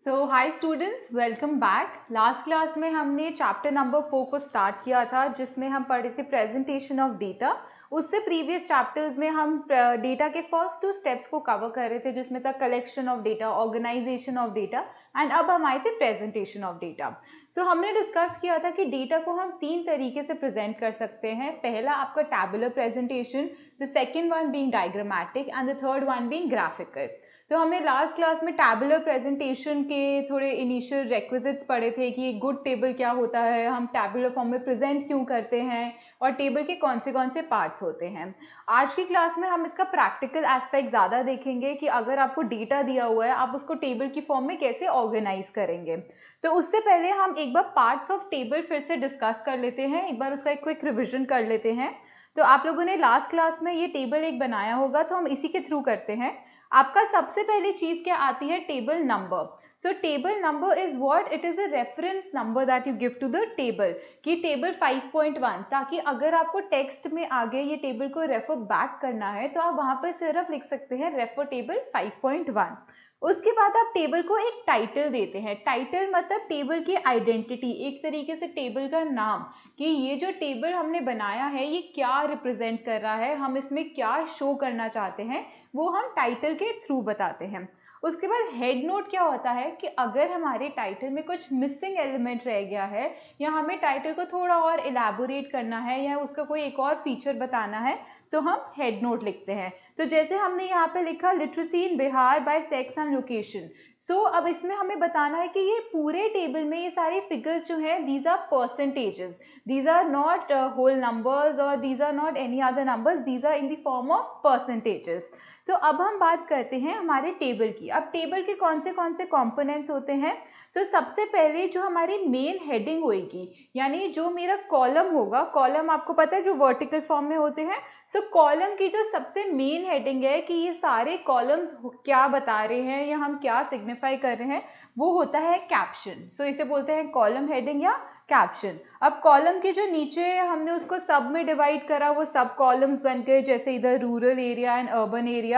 सो hi students, welcome back. Last class में हमने chapter number 4 को स्टार्ट किया था, जिसमें हम पढ़े थे प्रेजेंटेशन ऑफ डेटा। उससे प्रीवियस चैप्टर्स में हम डेटा के फर्स्ट 2 स्टेप्स को कवर कर रहे थे, जिसमें था collection of data, organisation of data and अब हम आए थे प्रेजेंटेशन ऑफ डेटा। सो हमने डिस्कस किया था कि डेटा को हम 3 तरीके से प्रेजेंट कर सकते हैं। पहला आपका tabular presentation, the second one being diagrammatic and the third one being graphical. तो हमने लास्ट क्लास में टैबुलर प्रेजेंटेशन के थोड़े इनिशियल रिक्विजिट्स पढ़े थे कि एक गुड टेबल क्या होता है, हम टैबुलर फॉर्म में प्रेजेंट क्यों करते हैं और टेबल के कौन से पार्ट्स होते हैं। आज की क्लास में हम इसका प्रैक्टिकल एस्पेक्ट ज़्यादा देखेंगे कि अगर आपको डेटा दिया हुआ है, आप उसको टेबल की फॉर्म में कैसे ऑर्गेनाइज करेंगे। तो उससे पहले हम एक बार पार्ट्स ऑफ टेबल फिर से डिस्कस कर लेते हैं, एक बार उसका एक क्विक रिविजन कर लेते हैं। तो आप लोगों ने लास्ट क्लास में ये टेबल एक बनाया होगा, तो हम इसी के थ्रू करते हैं। आपका सबसे पहली चीज क्या आती है? Table number. So table number is what? It is a reference number that you give to the table, कि टेबल 5.1, ताकि अगर आपको टेक्स्ट में आगे ये टेबल को रेफर बैक करना है तो आप वहां पर सिर्फ लिख सकते हैं रेफर टेबल 5.1। उसके बाद आप टेबल को एक टाइटल देते हैं। टाइटल मतलब टेबल की आइडेंटिटी, एक तरीके से टेबल का नाम, कि ये जो टेबल हमने बनाया है ये क्या रिप्रेजेंट कर रहा है, हम इसमें क्या शो करना चाहते हैं, वो हम टाइटल के थ्रू बताते हैं। उसके बाद हेड नोट क्या होता है कि अगर हमारे टाइटल में कुछ मिसिंग एलिमेंट रह गया है या हमें टाइटल को थोड़ा और इलेबोरेट करना है या उसका कोई एक और फीचर बताना है तो हम हेड नोट लिखते हैं। तो जैसे हमने यहाँ पे लिखा literacy in Bihar by sex and location. So अब इसमें हमें बताना है कि ये पूरे टेबल में ये सारे फिगर्स जो हैं, these are percentages, these are not whole numbers or these are not any other numbers, these are in the form of percentages। तो अब हम बात करते हैं हमारे टेबल की। अब टेबल के कौन से कंपोनेंट्स होते हैं? तो सबसे पहले जो हमारी मेन हेडिंग होगी, यानी जो मेरा कॉलम होगा, कॉलम आपको पता है जो वर्टिकल फॉर्म में होते हैं। सो कॉलम की जो सबसे मेन हेडिंग है कि ये सारे कॉलम्स क्या बता रहे हैं या हम क्या सिग्निफाई कर रहे हैं, वो होता है कैप्शन। सो इसे बोलते हैं कॉलम हेडिंग या कैप्शन। अब कॉलम के जो नीचे हमने उसको सब में डिवाइड करा, वो सब कॉलम्स बन गए, जैसे इधर rural area and urban area.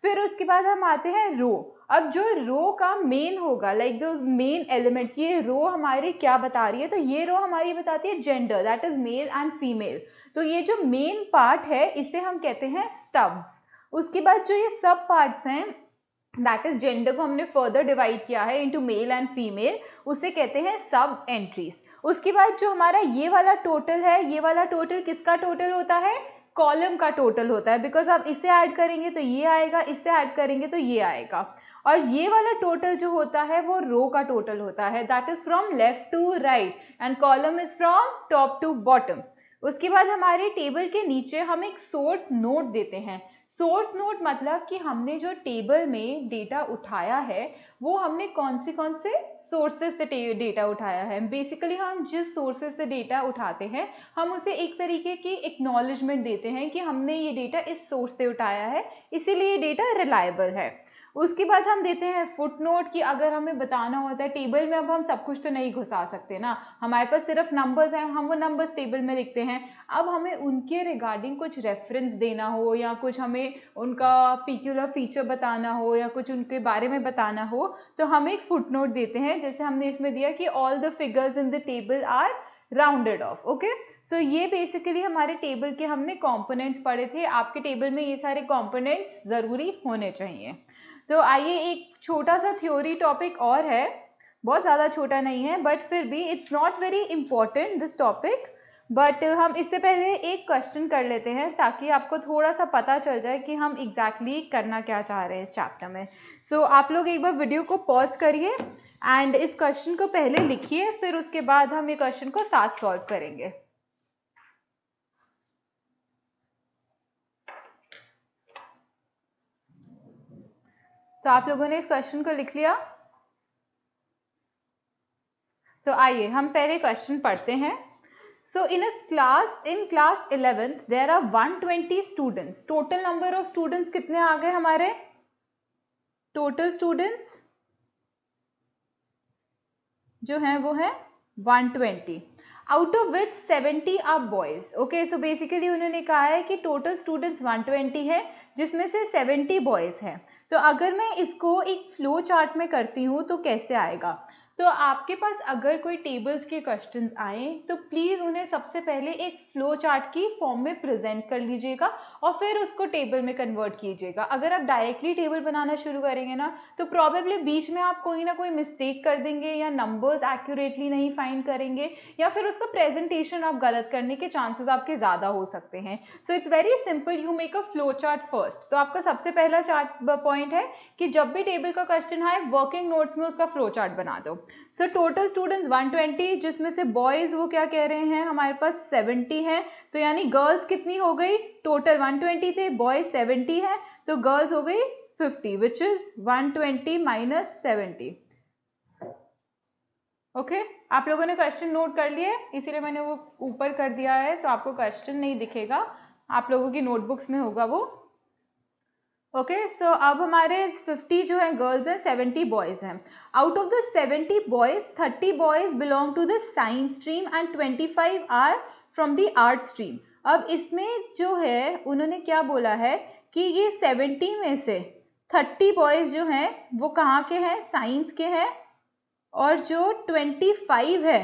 फिर उसके बाद हम आते हैं रो। अब जो रो का मेन होगा, लाइक द मेन एलिमेंट की ये रो हमारी क्या बता रही है, तो ये रो हमारी बताती है gender, that is male and female. तो ये जो मेन पार्ट है इसे हम कहते हैं स्टब्स। उसके बाद जो ये सब पार्ट्स हैं, दैट इज जेंडर को हमने फर्दर डिवाइड किया है इनटू मेल एंड फीमेल, उसे कहते हैं सब एंट्रीज। उसके बाद जो हमारा ये वाला टोटल है, ये वाला टोटल किसका टोटल होता है? कॉलम का टोटल होता है, बिकॉज आप इसे ऐड करेंगे तो ये आएगा, इससे ऐड करेंगे तो ये आएगा। और ये वाला टोटल जो होता है वो रो का टोटल होता है, that is from left to right and column is from top to bottom. उसके बाद हमारे टेबल के नीचे हम एक सोर्स नोट देते हैं। सोर्स नोट मतलब कि हमने जो टेबल में डेटा उठाया है वो हमने कौन से सोर्सेज से डेटा उठाया है। बेसिकली हम जिस सोर्सेज से डेटा उठाते हैं हम उसे एक तरीके की एक्नॉलेजमेंट देते हैं कि हमने ये डेटा इस सोर्स से उठाया है, इसीलिए ये डेटा रिलायबल है। उसके बाद हम देते हैं फुट नोट, कि अगर हमें बताना होता है टेबल में, अब हम सब कुछ तो नहीं घुसा सकते ना, हमारे पास सिर्फ नंबर्स हैं, हम वो नंबर्स टेबल में लिखते हैं। अब हमें उनके रिगार्डिंग कुछ रेफरेंस देना हो या कुछ हमें उनका पिक्यूलर फीचर बताना हो या कुछ उनके बारे में बताना हो तो हम एक फुट नोट देते हैं, जैसे हमने इसमें दिया कि all the figures in the table are rounded off. Okay, so ये बेसिकली हमारे टेबल के हमने कंपोनेंट्स पढ़े थे। आपके टेबल में ये सारे कंपोनेंट्स जरूरी होने चाहिए। तो आइए एक छोटा सा थ्योरी टॉपिक और है, बहुत ज़्यादा छोटा नहीं है बट फिर भी it's not very important this topic, but हम इससे पहले एक क्वेश्चन कर लेते हैं ताकि आपको थोड़ा सा पता चल जाए कि हम एग्जैक्टली करना क्या चाह रहे हैं इस चैप्टर में। सो आप लोग एक बार वीडियो को पॉज करिए एंड इस क्वेश्चन को पहले लिखिए, फिर उसके बाद हम ये क्वेश्चन को साथ सॉल्व करेंगे। तो आप लोगों ने इस क्वेश्चन को लिख लिया? तो आइए हम पहले क्वेश्चन पढ़ते हैं। So in class 11th there are 120 students. Total number of students कितने आ गए हमारे? Total students जो हैं वो है 120। Out of which 70 are boys. Okay, so basically उन्होंने कहा है कि टोटल स्टूडेंट्स 120 है जिसमें से 70 बॉयज हैं। तो अगर मैं इसको एक फ्लो चार्ट में करती हूँ तो कैसे आएगा? तो आपके पास अगर कोई टेबल्स के क्वेश्चंस आए तो प्लीज़ उन्हें सबसे पहले एक फ्लो चार्ट की फॉर्म में प्रेजेंट कर लीजिएगा और फिर उसको टेबल में कन्वर्ट कीजिएगा। अगर आप डायरेक्टली टेबल बनाना शुरू करेंगे ना तो प्रॉबेबली बीच में आप कोई ना कोई मिस्टेक कर देंगे या नंबर्स एक्यूरेटली नहीं फाइंड करेंगे या फिर उसका प्रेजेंटेशन आप गलत करने के चांसेस आपके ज़्यादा हो सकते हैं। So it's very simple, you make a flow chart first. तो आपका सबसे पहला चार्ट पॉइंट है कि जब भी टेबल का क्वेश्चन आए वर्किंग नोट्स में उसका फ्लो चार्ट बना दो। सो टोटल स्टूडेंट्स 120 जिसमें से बॉयज वो क्या कह रहे हैं हमारे पास 70 हैं, तो यानी गर्ल्स कितनी हो गई? टोटल 120 थे, बॉयज 70 है, तो गर्ल्स हो गई 50 विच इज 120 माइनस 70। ओके, आप लोगों ने क्वेश्चन नोट कर लिए, इसीलिए मैंने वो ऊपर कर दिया है तो आपको क्वेश्चन नहीं दिखेगा, आप लोगों की नोटबुक्स में होगा वो। ओके, सो अब हमारे 50 जो है गर्ल्स हैं, 70 बॉयज हैं। Out of the 70 boys 30 boys belong to the science stream and 25 are from the art stream. अब इसमें जो है उन्होंने क्या बोला है कि ये 70 में से 30 बॉयज जो हैं वो कहाँ के हैं? साइंस के हैं, और जो 25 है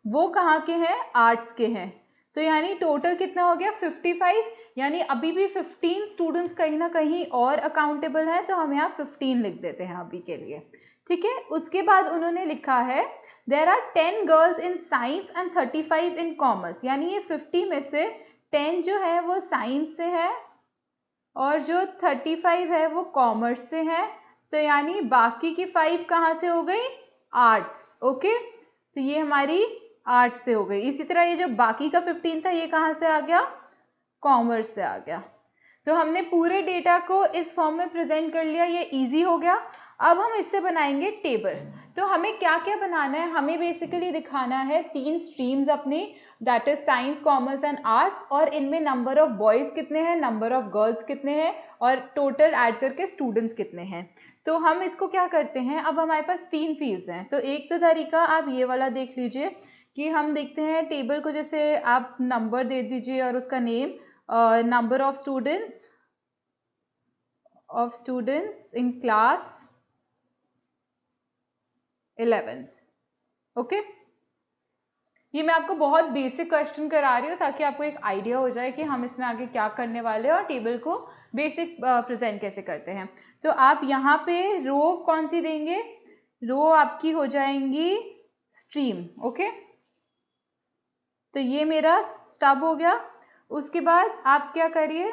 वो कहाँ के हैं? आर्ट्स के हैं। तो यानी टोटल कितना हो गया? 55। यानी अभी भी 15 स्टूडेंट्स कहीं ना कहीं और अकाउंटेबल हैं, तो हम यहाँ 15 लिख देते हैं अभी के लिए। ठीक है, उसके बाद उन्होंने लिखा है there are 10 girls in science and 35 in commerce. यानी ये 50 में से 10 जो है वो साइंस से है और जो 35 है वो कॉमर्स से है, तो यानी बाकी की 5 कहाँ से हो गई? आर्ट्स। ओके, तो ये हमारी आर्ट्स से हो गई। इसी तरह ये जो बाकी का 15 था ये कहाँ से आ गया? कॉमर्स से आ गया। तो हमने पूरे डेटा को इस फॉर्म में प्रेजेंट कर लिया, ये इजी हो गया। अब हम इससे बनाएंगे टेबल। तो हमें क्या क्या बनाना है? हमें बेसिकली दिखाना है 3 स्ट्रीम्स अपनी, that is science, commerce and arts, और इनमें नंबर ऑफ बॉयज कितने हैं, नंबर ऑफ गर्ल्स कितने हैं और टोटल ऐड करके स्टूडेंट्स कितने हैं। तो हम इसको क्या करते हैं, अब हमारे पास 3 फील्ड्स हैं। तो एक तो तरीका आप ये वाला देख लीजिए कि हम देखते हैं टेबल को, जैसे आप नंबर दे दीजिए और उसका name, number of students in class 11th। Okay, ये मैं आपको बहुत बेसिक क्वेश्चन करा रही हूँ ताकि आपको एक आइडिया हो जाए कि हम इसमें आगे क्या करने वाले हैं और टेबल को बेसिक प्रेजेंट कैसे करते हैं। तो आप यहाँ पे रो कौन सी देंगे? रो आपकी हो जाएंगी स्ट्रीम। ओके, तो ये मेरा स्टब हो गया। उसके बाद आप क्या करिए,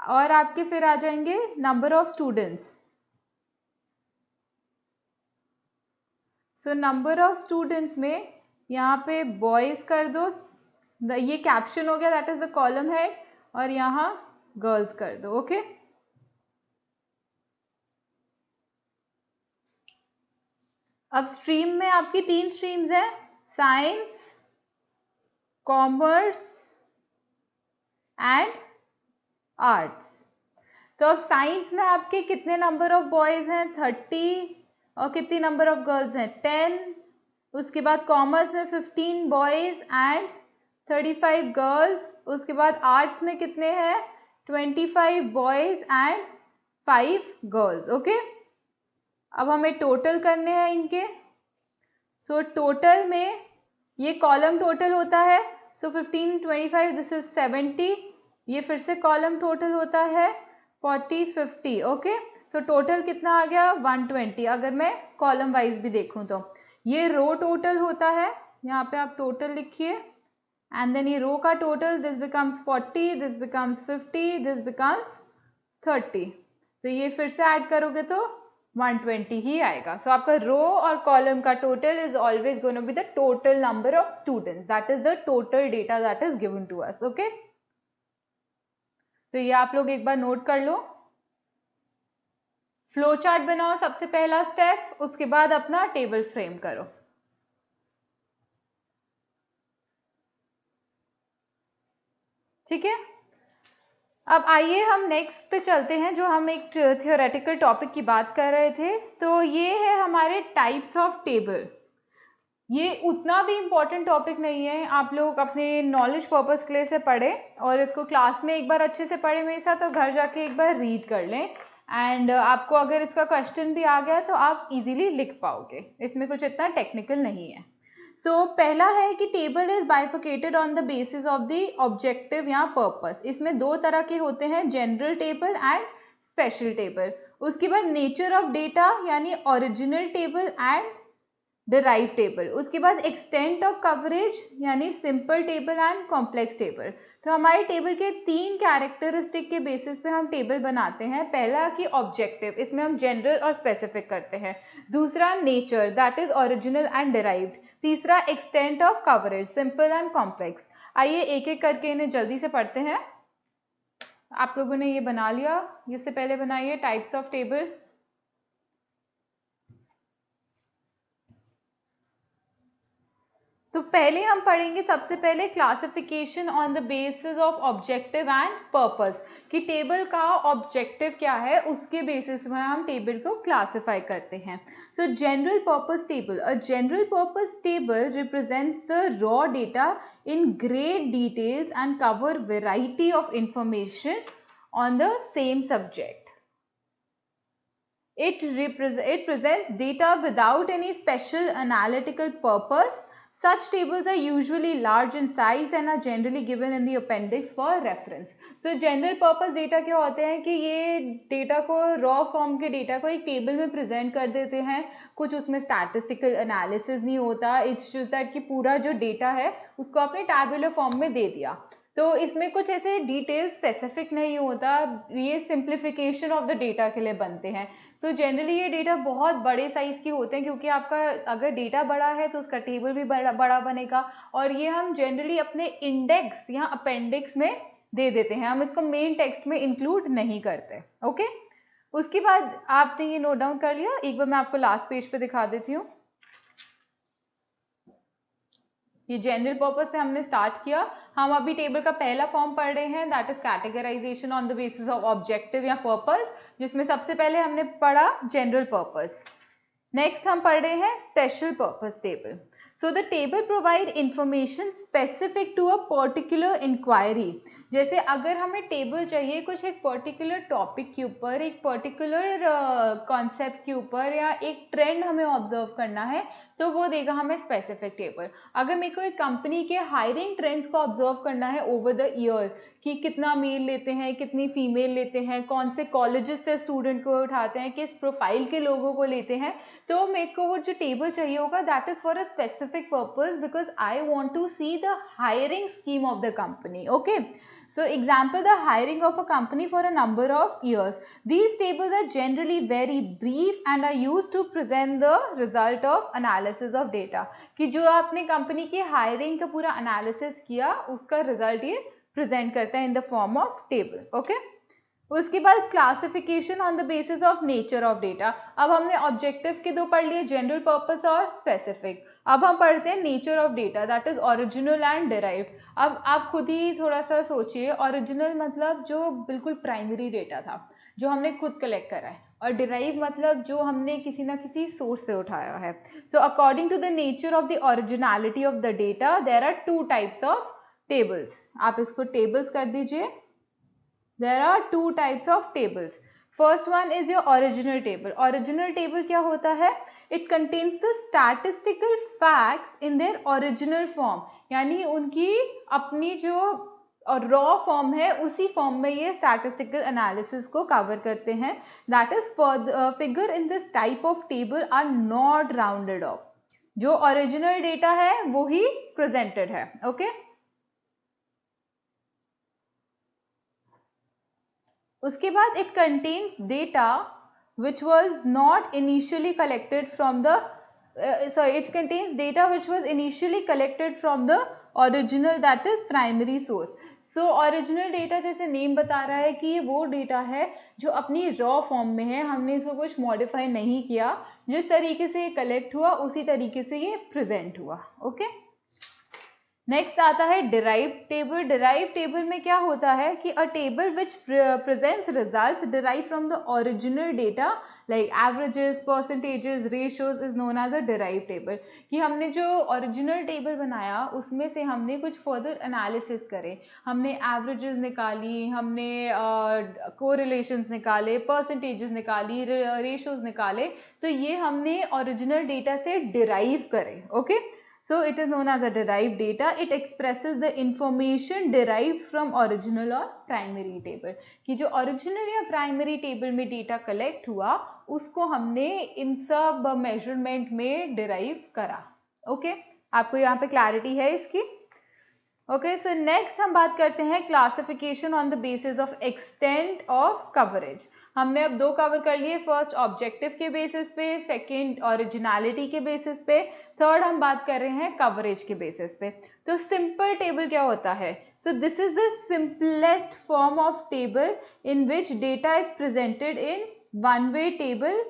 और आपके फिर आ जाएंगे number of students. So number of students में यहाँ पे बॉयज कर दो, ये कैप्शन हो गया, that is the column head, और यहाँ गर्ल्स कर दो। ओके, अब स्ट्रीम में आपकी 3 स्ट्रीम्स हैं, साइंस, कॉमर्स एंड आर्ट्स। तो अब साइंस में आपके कितने नंबर ऑफ बॉयज हैं? 30, और कितनी नंबर ऑफ गर्ल्स हैं? 10। उसके बाद कॉमर्स में 15 बॉयज एंड 35 गर्ल्स। उसके बाद आर्ट्स में कितने हैं? 25 बॉयज एंड 5 गर्ल्स। ओके, अब हमें टोटल करने हैं इनके। सो टोटल में ये कॉलम टोटल होता है, सो 15 25 दिस इज 70, ये फिर से कॉलम टोटल होता है 40 50। ओके, सो टोटल कितना आ गया? 120। अगर मैं कॉलम वाइज भी देखूं तो ये रो टोटल होता है, यहाँ पे आप टोटल लिखिए, एंड देन ये रो का total, this becomes 40, this becomes 50, this becomes 30। तो ये फिर से ऐड करोगे तो 120 ही आएगा। सो आपका रो और कॉलम का total is always going to be the total number of students, that is the total data that is given to us. Okay, तो ये आप लोग एक बार नोट कर लो। फ्लो चार्ट बनाओ सबसे पहला स्टेप, उसके बाद अपना टेबल फ्रेम करो। ठीक है, अब आइए हम नेक्स्ट पे चलते हैं, जो हम एक थियोरेटिकल टॉपिक की बात कर रहे थे। तो ये है हमारे टाइप्स ऑफ टेबल। ये उतना भी इम्पोर्टेंट टॉपिक नहीं है, आप लोग अपने नॉलेज पर्पस के लिए से पढ़ें और इसको क्लास में एक बार अच्छे से पढ़ें मेरे साथ और घर जाके एक बार रीड कर लें। एंड आपको अगर इसका क्वेश्चन भी आ गया तो आप इजीली लिख पाओगे, इसमें कुछ इतना टेक्निकल नहीं है। सो पहला है कि table is bifurcated on the basis of the objective या पर्पस। इसमें दो तरह के होते हैं, general table and special table. उसके बाद नेचर ऑफ डेटा यानी original table and derive table. उसके बाद एक्सटेंट ऑफ कवरेज यानी simple table and complex table. तो हमारे टेबल के तीन कैरेक्टरिस्टिक के बेसिस पे हम टेबल बनाते हैं। पहला कि ऑब्जेक्टिव, इसमें हम जनरल और स्पेसिफिक करते हैं। दूसरा nature, that is original and derived. तीसरा extent of coverage, simple and complex. आइए एक एक करके इन्हें जल्दी से पढ़ते हैं। आप लोगों ने ये बना लिया, इससे पहले बनाइए टाइप्स ऑफ टेबल। तो पहले हम पढ़ेंगे सबसे पहले classification on the basis of objective and purpose, कि टेबल का ऑब्जेक्टिव क्या है उसके बेसिस में हम टेबल को क्लासिफाई करते हैं। सो general purpose table, a general purpose table represents the raw data in great details and cover variety of information on the same subject. It presents data without any special analytical purpose. Such tables are usually large in size and are generally given in the appendix for reference. So general purpose data क्या होते हैं कि ये data को, raw form के data को एक table में प्रेजेंट कर देते हैं। कुछ उसमें स्टैटिस्टिकल एनालिसिस नहीं होता, इट्स जस्ट दैट कि पूरा जो डेटा है उसको आपने टैबुलर फॉर्म में दे दिया। तो इसमें कुछ ऐसे डिटेल स्पेसिफिक नहीं होता, ये सिंप्लीफिकेशन ऑफ द डेटा के लिए बनते हैं। सो जनरली ये डेटा बहुत बड़े साइज के होते हैं, क्योंकि आपका अगर डेटा बड़ा है तो उसका टेबल भी बड़ा बनेगा, और ये हम जनरली अपने इंडेक्स या अपेंडिक्स में दे देते हैं, हम इसको मेन टेक्स्ट में इंक्लूड नहीं करते। ओके, उसके बाद आपने ये नोट डाउन कर लिया, एक बार मैं आपको लास्ट पेज पे दिखा देती हूँ। ये जनरल पर्पस से हमने स्टार्ट किया। हम अभी टेबल का पहला फॉर्म पढ़ रहे हैं, that is categorisation on the basis of objective या पर्पस, जिसमें सबसे पहले हमने पढ़ा जनरल पर्पस। नेक्स्ट हम पढ़ रहे हैं special purpose table. So the table provide information specific to a particular inquiry. जैसे अगर हमें टेबल चाहिए कुछ एक पर्टिकुलर टॉपिक के ऊपर, एक पर्टिकुलर कॉन्सेप्ट के ऊपर, या एक ट्रेंड हमें ऑब्जर्व करना है, तो वो देगा हमें स्पेसिफिक टेबल। अगर मेरे को एक कंपनी के हायरिंग ट्रेंड्स को ऑब्जर्व करना है ओवर द ईयर, कि कितना मेल लेते हैं, कितनी फीमेल लेते हैं, कौन से कॉलेजेस से स्टूडेंट को उठाते हैं, किस प्रोफाइल के लोगों को लेते हैं, तो मेरे को वो जो टेबल चाहिए होगा that is for a specific purpose, because I want to see the hiring scheme of the company. Okay, so example, the hiring of a company for a number of years. These tables are generally very brief and are used to present the result of analysis of data, कि जो आपने company की hiring का पूरा analysis किया उसका result ये present करता है in the form of table. Okay, उसके बाद classification on the basis of nature of data. अब हमने ऑब्जेक्टिव के दो पढ़ लिए, जनरल पर्पस और स्पेसिफिक. अब हम पढ़ते हैं nature of data, that is original and derived. अब आप खुद ही थोड़ा सा सोचिए, ओरिजिनल मतलब जो बिल्कुल प्राइमरी डेटा था, जो हमने खुद कलेक्ट करा है, और डिराइव मतलब जो हमने किसी ना किसी सोर्स से उठाया है. So according to the nature of the originality of the data there are two types of tables. आप इसको टेबल्स कर दीजिए. There are two types of tables. First one is your original table. Original table क्या होता है? It contains the statistical facts in their original form. यानी उनकी अपनी जो रॉ फॉर्म है उसी फॉर्म में ये statistical analysis को कवर करते हैं. That is figure in this type of table are not rounded off. जो original data है वो ही presented है. Okay? उसके बाद it contains data which was not initially collected from the it contains data which was initially collected from the original, that is primary source. So original data जैसे name बता रहा है कि ये वो डेटा है जो अपनी रॉ फॉर्म में है, हमने इसको कुछ मॉडिफाई नहीं किया, जिस तरीके से ये कलेक्ट हुआ उसी तरीके से ये प्रेजेंट हुआ. ओके, नेक्स्ट आता है डिराइव टेबल। डिराइव टेबल में क्या होता है कि a table which presents results derive from the original data like averages, percentages, ratios is known as a derive table. कि हमने जो ओरिजिनल टेबल बनाया उसमें से हमने कुछ फर्दर एनालिसिस करे, हमने एवरेजेस निकाली, हमने कोरिलेशंस निकाले, परसेंटेजेस निकाली, रेशियोज निकाले, तो ये हमने ओरिजिनल डेटा से डिराइव करे। Okay, so it is known as a derived data. It expresses the information derived from original or primary table. कि जो original या primary table में data collect हुआ उसको हमने इन सब measurement में derive करा। okay? आपको यहाँ पे clarity है इसकी? ओके, सो नेक्स्ट हम बात करते हैं classification on the basis of extent of coverage. हमने अब दो कवर कर लिए, फर्स्ट ऑब्जेक्टिव के बेसिस पे, सेकंड ओरिजिनलिटी के बेसिस पे, थर्ड हम बात कर रहे हैं कवरेज के बेसिस पे। तो सिंपल टेबल क्या होता है? So this is the simplest form of table in which data is presented in one way table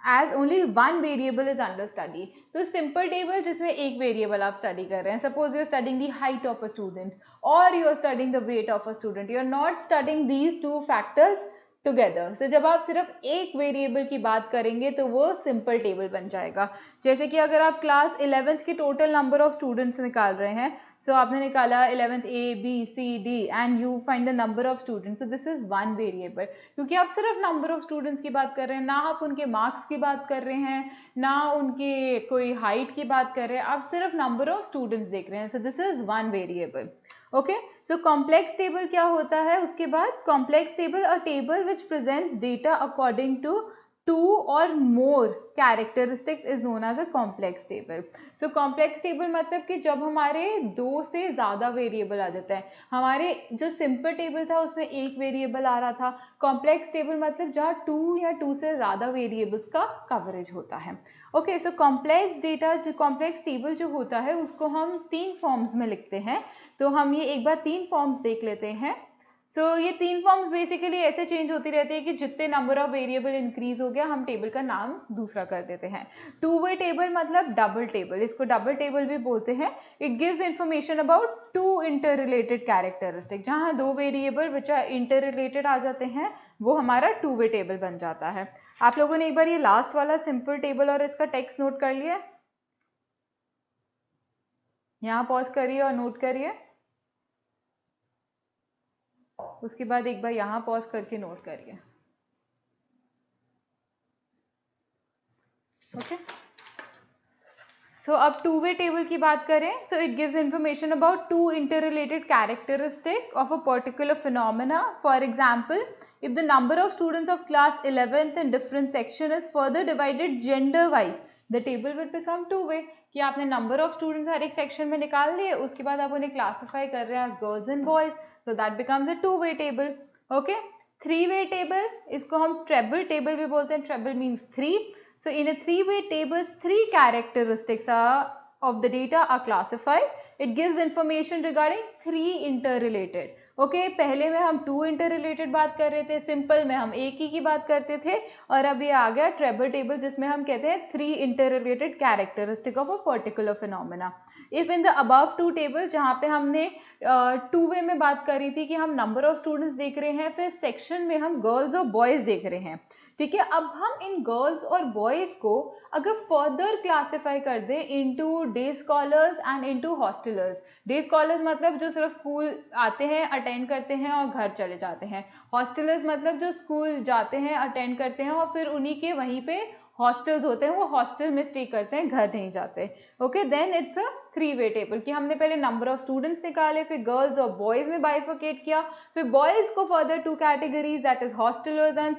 as only one variable is under study. तो सिंपल टेबल जिसमें एक वेरिएबल आप स्टडी कर रहे हैं, suppose you are studying the height of a student और you are studying the weight of a student, you are not studying these two factors together. So जब आप सिर्फ एक वेरिएबल की बात करेंगे तो वो सिंपल टेबल बन जाएगा। जैसे कि अगर आप क्लास 11th के टोटल नंबर ऑफ स्टूडेंट्स निकाल रहे हैं, सो आपने निकाला 11th A B C D and you find the number of students, so this is one variable. क्योंकि आप सिर्फ नंबर ऑफ स्टूडेंट्स की बात कर रहे हैं, ना आप उनके मार्क्स की बात कर रहे हैं, ना उनके कोई हाइट की बात कर रहे हैं, आप सिर्फ नंबर ऑफ स्टूडेंट्स देख रहे हैं। So this is one variable. Okay, so complex table क्या होता है? उसके बाद complex table a table which presents data according to two और more characteristics is known as a complex table. So complex table मतलब कि जब हमारे दो से ज़्यादा वेरिएबल आ जाते हैं, हमारे जो सिंपल टेबल था उसमें एक वेरिएबल आ रहा था, कॉम्प्लेक्स टेबल मतलब जहाँ टू या टू से ज़्यादा वेरिएबल्स का कवरेज होता है। ओके, सो कॉम्प्लेक्स डेटा जो कॉम्प्लेक्स टेबल जो होता है उसको हम तीन फॉर्म्स में लिखते हैं। तो हम ये एक बार तीन फॉर्म्स देख लेते हैं। सो ये तीन फॉर्म्स बेसिकली ऐसे चेंज होती रहती है कि जितने नंबर ऑफ वेरिएबल इंक्रीज हो गया हम टेबल का नाम दूसरा कर देते हैं। टू वे टेबल मतलब डबल टेबल, इसको डबल टेबल भी बोलते हैं। It gives information about two interrelated characteristic, जहाँ दो variable which are interrelated आ जाते हैं वो हमारा टू वे टेबल बन जाता है। आप लोगों ने एक बार ये लास्ट वाला सिंपल टेबल और इसका टेक्स्ट नोट कर लिया? यहाँ पॉज करिए और नोट करिए, उसके बाद एक बार यहाँ पॉज करके नोट करिए। ओके, सो अब टू वे टेबल की बात करें तो it gives information about two interrelated characteristic of a particular phenomena. For example, if the number of students of class 11th in different section is further divided gender wise, the table will become two way। कि आपने number of students हर एक section में निकाल लिए, उसके बाद आप उन्हें क्लासीफाई कर रहे हैं as girls and boys, so that becomes a two way table. Okay, three way table, इसको हम ट्रेबल टेबल भी बोलते हैं। Treble means three. So in a three-way table, three characteristics of the data are classified. It gives information regarding three interrelated. Okay, पहले में हम to interrelated बात कर रहे थे, सिंपल में हम एक ही की बात करते थे, और अब ये आ गया ट्रेबल टेबल जिसमें हम कहते हैं three interrelated characteristic of a particular phenomena. If in the above two table, जहाँ पे हमने टू वे में बात करी थी कि हम नंबर ऑफ स्टूडेंट्स देख रहे हैं, फिर सेक्शन में हम गर्ल्स और बॉयज देख रहे हैं, ठीक है। अब हम इन गर्ल्स और बॉयज को अगर फर्दर क्लासीफाई कर दें into day scholars and into hostellers. Day scholars मतलब जो सिर्फ स्कूल आते हैं, अटेंड करते हैं और घर चले जाते हैं। हॉस्टलर्स मतलब जो स्कूल जाते हैं, अटेंड करते हैं और फिर उन्हीं के वहीं पे हॉस्टल्स होते हैं, वो हॉस्टल में स्टे करते हैं, घर नहीं जाते। Okay, then it's a three way table कि हमने पहले नंबर ऑफ स्टूडेंट्स निकाले, फिर गर्ल्स और बॉयज में बाइफर्केट किया, फिर बॉयज को further two categories that is hostellers and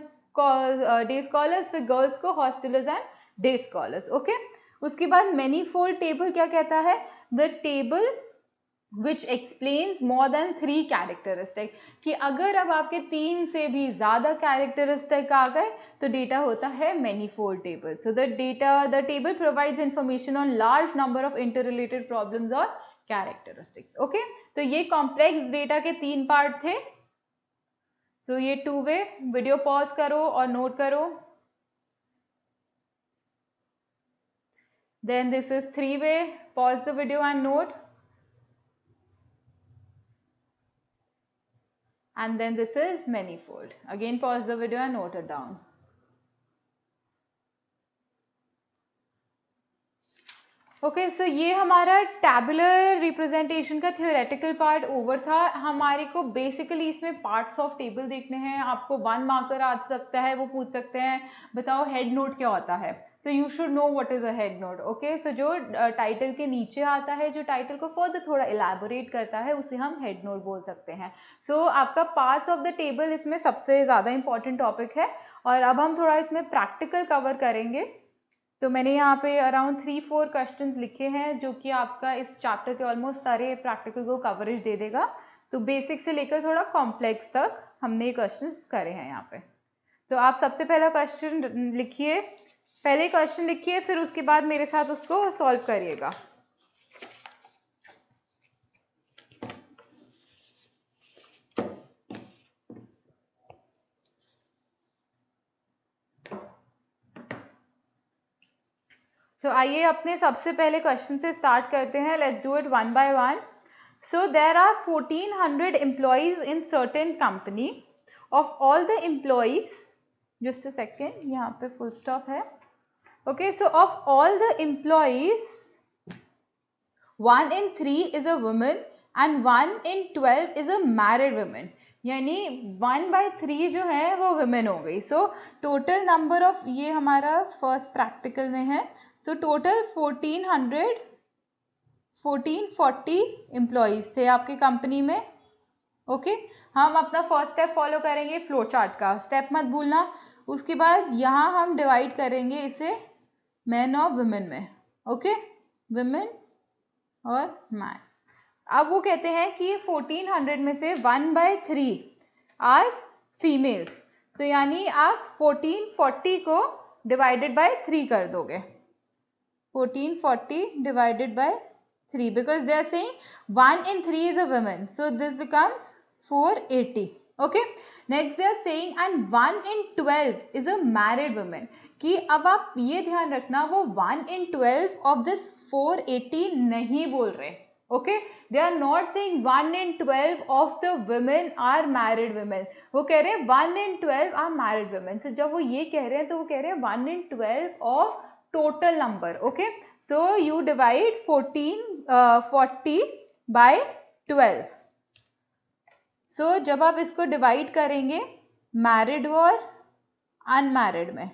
day scholars, फिर गर्ल्स को hostellers and day scholars. Okay, उसके बाद मैनीफोल्ड टेबल क्या कहता है? The table which explains more than three characteristic, कि अगर अब आपके तीन से भी ज़्यादा कैरेक्टरिस्टिक आ गए तो डेटा होता है manifold table. So the table provides information on large number of interrelated problems और कैरेक्टरिस्टिक्स। ओके, तो ये कॉम्प्लेक्स डेटा के तीन पार्ट थे। सो ये टू वे, वीडियो पॉज करो और नोट करो। Then this is three way, pause the video and note. and then this is manifold. Again pause the video and note it down. Okay so ये हमारा tabular representation का theoretical part over था. हमारे को basically इसमें parts of table देखने हैं. आपको 1 मार्कर आ सकता है, वो पूछ सकते हैं बताओ हेड नोट क्या होता है. So you should know what is a head note. Okay so जो टाइटल के नीचे आता है, जो टाइटल को फर्दर थोड़ा इलैबोरेट करता है, उसे हम हेड नोट बोल सकते हैं. सो आपका पार्ट्स ऑफ द टेबल इसमें सबसे ज़्यादा इंपॉर्टेंट टॉपिक है. और अब हम थोड़ा इसमें प्रैक्टिकल कवर करेंगे. तो मैंने यहाँ पे अराउंड 3-4 क्वेश्चंस लिखे हैं जो कि आपका इस चैप्टर के ऑलमोस्ट सारे प्रैक्टिकल को कवरेज दे देगा. तो बेसिक से लेकर थोड़ा कॉम्प्लेक्स तक हमने क्वेश्चंस करे हैं यहाँ पे. तो आप सबसे पहला क्वेश्चन लिखिए, पहले क्वेश्चन लिखिए, फिर उसके बाद मेरे साथ उसको सॉल्व करिएगा. तो आइए अपने सबसे पहले क्वेश्चन से स्टार्ट करते हैं. Let's do it one by one. So there are 1400 employees in certain company. Of all the employees, just a second, यहाँ पे फुल स्टॉप है. Okay so of all the employees 1 in 3 is a woman and 1 in 12 is a married woman. यानी 1/3 जो है वो women हो गई. So total number of, ये हमारा फर्स्ट प्रैक्टिकल में है. सो टोटल 1440 एम्प्लॉयज थे आपकी कंपनी में. ओके हम अपना फर्स्ट स्टेप फॉलो करेंगे फ्लो चार्ट का. स्टेप मत भूलना. उसके बाद यहाँ हम डिवाइड करेंगे इसे मैन और वुमेन में. ओके वुमेन और मैन. अब वो कहते हैं कि 1400 में से 1/3 आर फीमेल्स. तो यानी आप 1440 को डिवाइडेड बाय 3 कर दोगे. 1440 divided by 3 because they are saying 1 in 3 is a woman. So this becomes 480. Okay. Next they are saying and 1 in 12 is a married woman. कि अब आप ये ध्यान रखना वो 1 in 12 of this 480 नहीं बोल रहे. Okay. They are not saying 1 in 12 of the women are married women. वो कह रहे हैं 1 in 12 are married women. So जब वो ये कह रहे हैं तो वो कह रहे हैं 1 in 12 of total number. Okay, so you divide 40 by 12. so जब आप इसको डिवाइड करेंगे मैरिड और अनमैरिड में.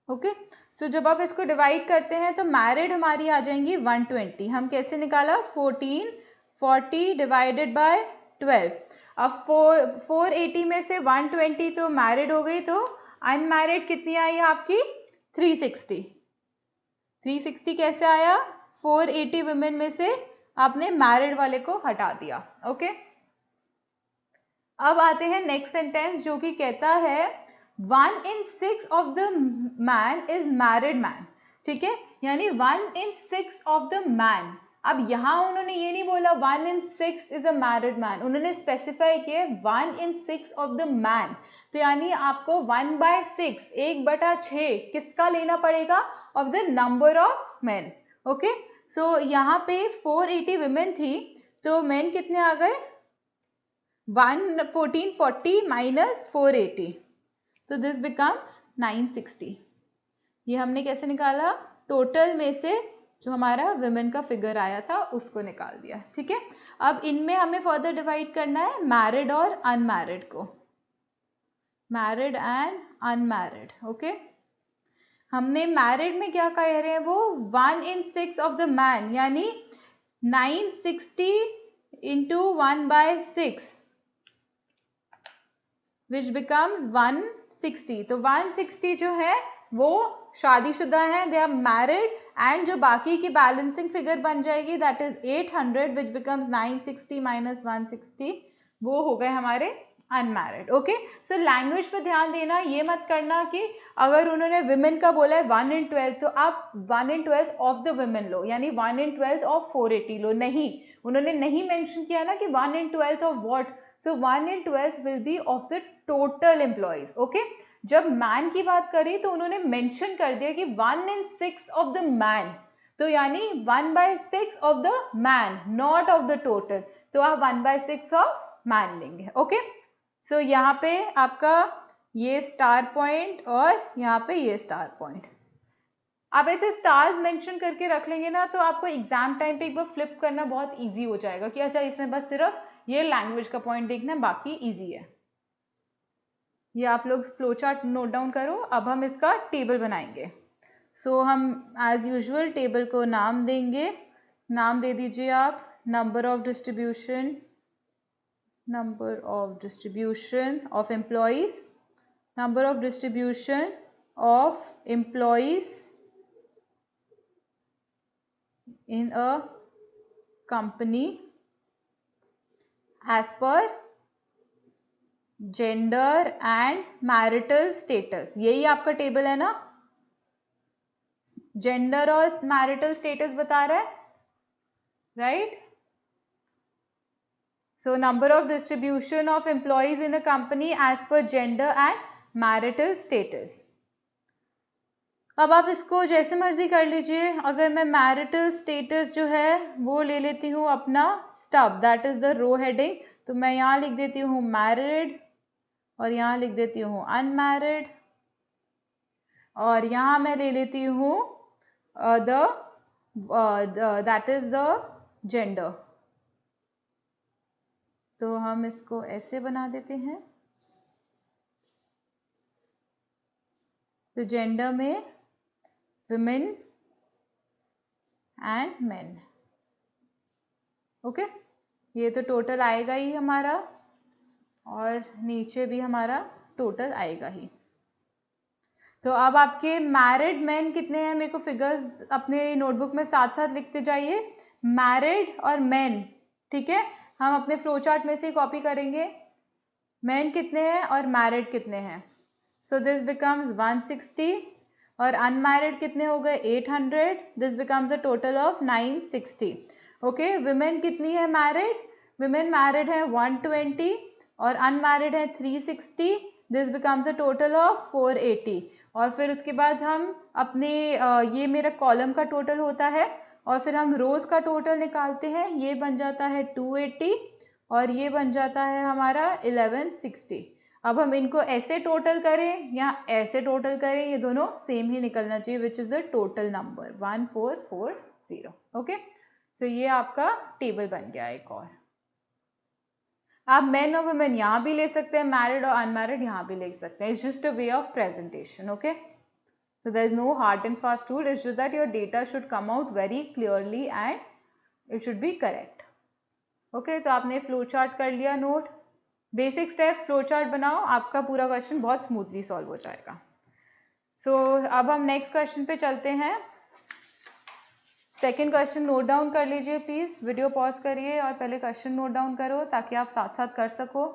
ओके सो जब आप इसको डिवाइड करते हैं तो मैरिड हमारी आ जाएंगी 120. हम कैसे निकाला 1440 डिवाइडेड बाय 12. अब 480 में से 120 तो मैरिड हो गई, तो अनमैरिड कितनी आई आपकी 360. 360 कैसे आया 480 वुमेन में से आपने मैरिड वाले को हटा दिया. ओके अब आते हैं नेक्स्ट सेंटेंस जो कि कहता है 1 in 6 of the man is married man. ठीक है यानी 1 in 6 of the man. अब यहाँ उन्होंने ये नहीं बोला 1 in 6 is a married man. उन्होंने स्पेसिफाई किया 1 in 6 of the man. तो यानी आपको 1/6 1/6 किसका लेना पड़ेगा of the number of men. Okay so यहाँ पे 480 women थी तो men कितने आ गए 1440 minus 480. तो दिस बिकम्स 960. ये हमने कैसे निकाला टोटल में से जो हमारा वुमेन का फिगर आया था उसको निकाल दिया. ठीक है अब इनमें हमें फर्दर डिवाइड करना है मैरिड और अनमैरिड को. Married and unmarried. ओके हमने मैरिड में क्या कह रहे हैं वो 1 in 6 ऑफ द मैन यानी 960 into 1/6 which becomes 160. तो 160 जो है वो शादीशुदा है, दे आर मैरिड, एंड जो बाकी की बैलेंसिंग फिगर बन जाएगी that is 800 which becomes 960 minus 160 वो हो गए हमारे अनमैरिड. ओके सो लैंग्वेज पे ध्यान देना. ये मत करना कि अगर उन्होंने विमेन का बोला है 1 in 12 तो आप 1 in 12 ऑफ द विमेन लो यानी 1 in 12 ऑफ 480 लो. नहीं उन्होंने नहीं मेंशन किया ना कि 1 in 12 of what. So 1 in 12 will be of the total employees. Okay जब मैन की बात करी तो उन्होंने मेंशन कर दिया कि 1 in 6 ऑफ द मैन तो यानी 1/6 of the man, not of the total, तो आप 1/6 ऑफ मैन लेंगे। ओके, सो यहाँ पे आपका ये स्टार पॉइंट और यहाँ पे ये स्टार पॉइंट, आप ऐसे स्टार्स मेंशन करके रख लेंगे ना, तो आपको एग्जाम टाइम पे एक बार फ्लिप करना बहुत इजी हो जाएगा कि अच्छा इसमें बस सिर्फ ये लैंग्वेज का पॉइंट देखना है, बाकी इजी है। ये आप लोग फ्लो चार्ट नोट डाउन करो। अब हम इसका टेबल बनाएंगे। सो हम एज यूजुअल टेबल को नाम देंगे। नाम दे दीजिए आप number of distribution of employees, number of distribution of employees in a company as per gender and marital status. यही आपका टेबल है ना, जेंडर और मैरिटल स्टेटस बता रहा है, right. So number of distribution of employees in a company as per gender and marital status. अब आप इसको जैसे मर्जी कर लीजिए। अगर मैं मैरिटल स्टेटस जो है वो ले लेती हूँ अपना stub, that is the row heading, तो मैं यहाँ लिख देती हूँ मैरिड और यहाँ लिख देती हूँ अनमैरिड, और यहाँ मैं ले लेती हूँ दैट इज द जेंडर। तो हम इसको ऐसे बना देते हैं। तो जेंडर में women and men। ओके, ये तो टोटल आएगा ही हमारा, और नीचे भी हमारा टोटल आएगा ही। तो अब आपके मैरिड मैन कितने हैं, मेरे को फिगर्स अपने नोटबुक में साथ साथ लिखते जाइए। मैरिड और मैन, ठीक है, हम अपने फ्लो चार्ट में से कॉपी करेंगे। मैन कितने हैं और मैरिड कितने हैं। सो दिस बिकम्स 160, और अनमैरिड कितने हो गए 800, this becomes a total of 960। Okay, women कितनी है मैरिड, विमेन मैरिड है 120 और अनमैरिड है 360, this becomes a total of 480। और फिर उसके बाद हम अपने ये मेरा कॉलम का टोटल होता है, और फिर हम रोज का टोटल निकालते हैं। ये बन जाता है 280 और ये बन जाता है हमारा 1160। अब हम इनको ऐसे टोटल करें या ऐसे टोटल करें, ये दोनों सेम ही निकलना चाहिए, which is the total number 1440। Okay, so ये आपका टेबल बन गया। एक और आप मैन और वुमेन यहाँ भी ले सकते हैं, मैरिड और अनमैरिड यहाँ भी ले सकते हैं। It's just a way of presentation. Okay, so there is no hard and fast rule, it's just that your data should come out very clearly and it should be correct. Okay, तो आपने flow chart कर लिया note. Basic step flow chart बनाओ, आपका पूरा question बहुत smoothly solve हो जाएगा। सो अब हम नेक्स्ट क्वेश्चन पे चलते हैं। सेकेंड क्वेश्चन नोट डाउन कर लीजिए प्लीज, वीडियो पॉज करिए और पहले क्वेश्चन नोट डाउन करो ताकि आप साथ साथ कर सको।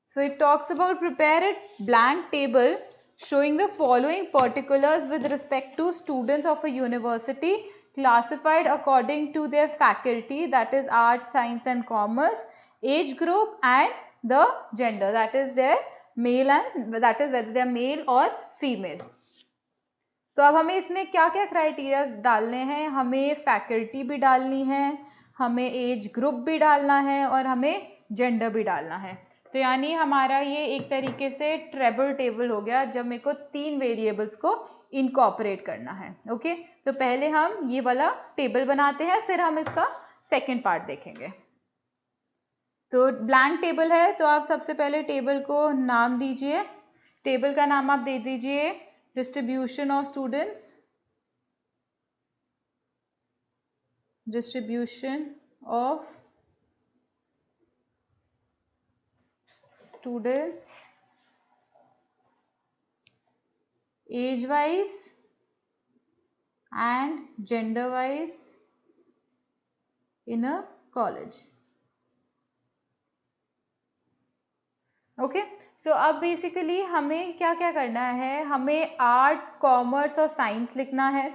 So it talks about prepare a blank table showing the following particulars with respect to students of a university classified according to their faculty, that is art, science and commerce, age group and the gender, that is their male and that is whether they are male or female. तो अब हमें इसमें क्या क्या criteria डालने हैं, हमें faculty भी डालनी है, हमें एज ग्रुप भी डालना है और हमें जेंडर भी डालना है। तो यानी हमारा ये एक तरीके से ट्रेबल टेबल हो गया, जब मेरे को 3 वेरिएबल्स को इनकॉर्पोरेट करना है। ओके, तो पहले हम ये वाला टेबल बनाते हैं, फिर हम इसका सेकेंड पार्ट देखेंगे। तो ब्लैंक टेबल है, तो आप सबसे पहले टेबल को नाम दीजिए। टेबल का नाम आप दे दीजिए distribution of students, distribution of students age wise and gender wise in a college. Okay, so अब बेसिकली हमें क्या क्या करना है, हमें आर्ट्स, कॉमर्स और साइंस लिखना है,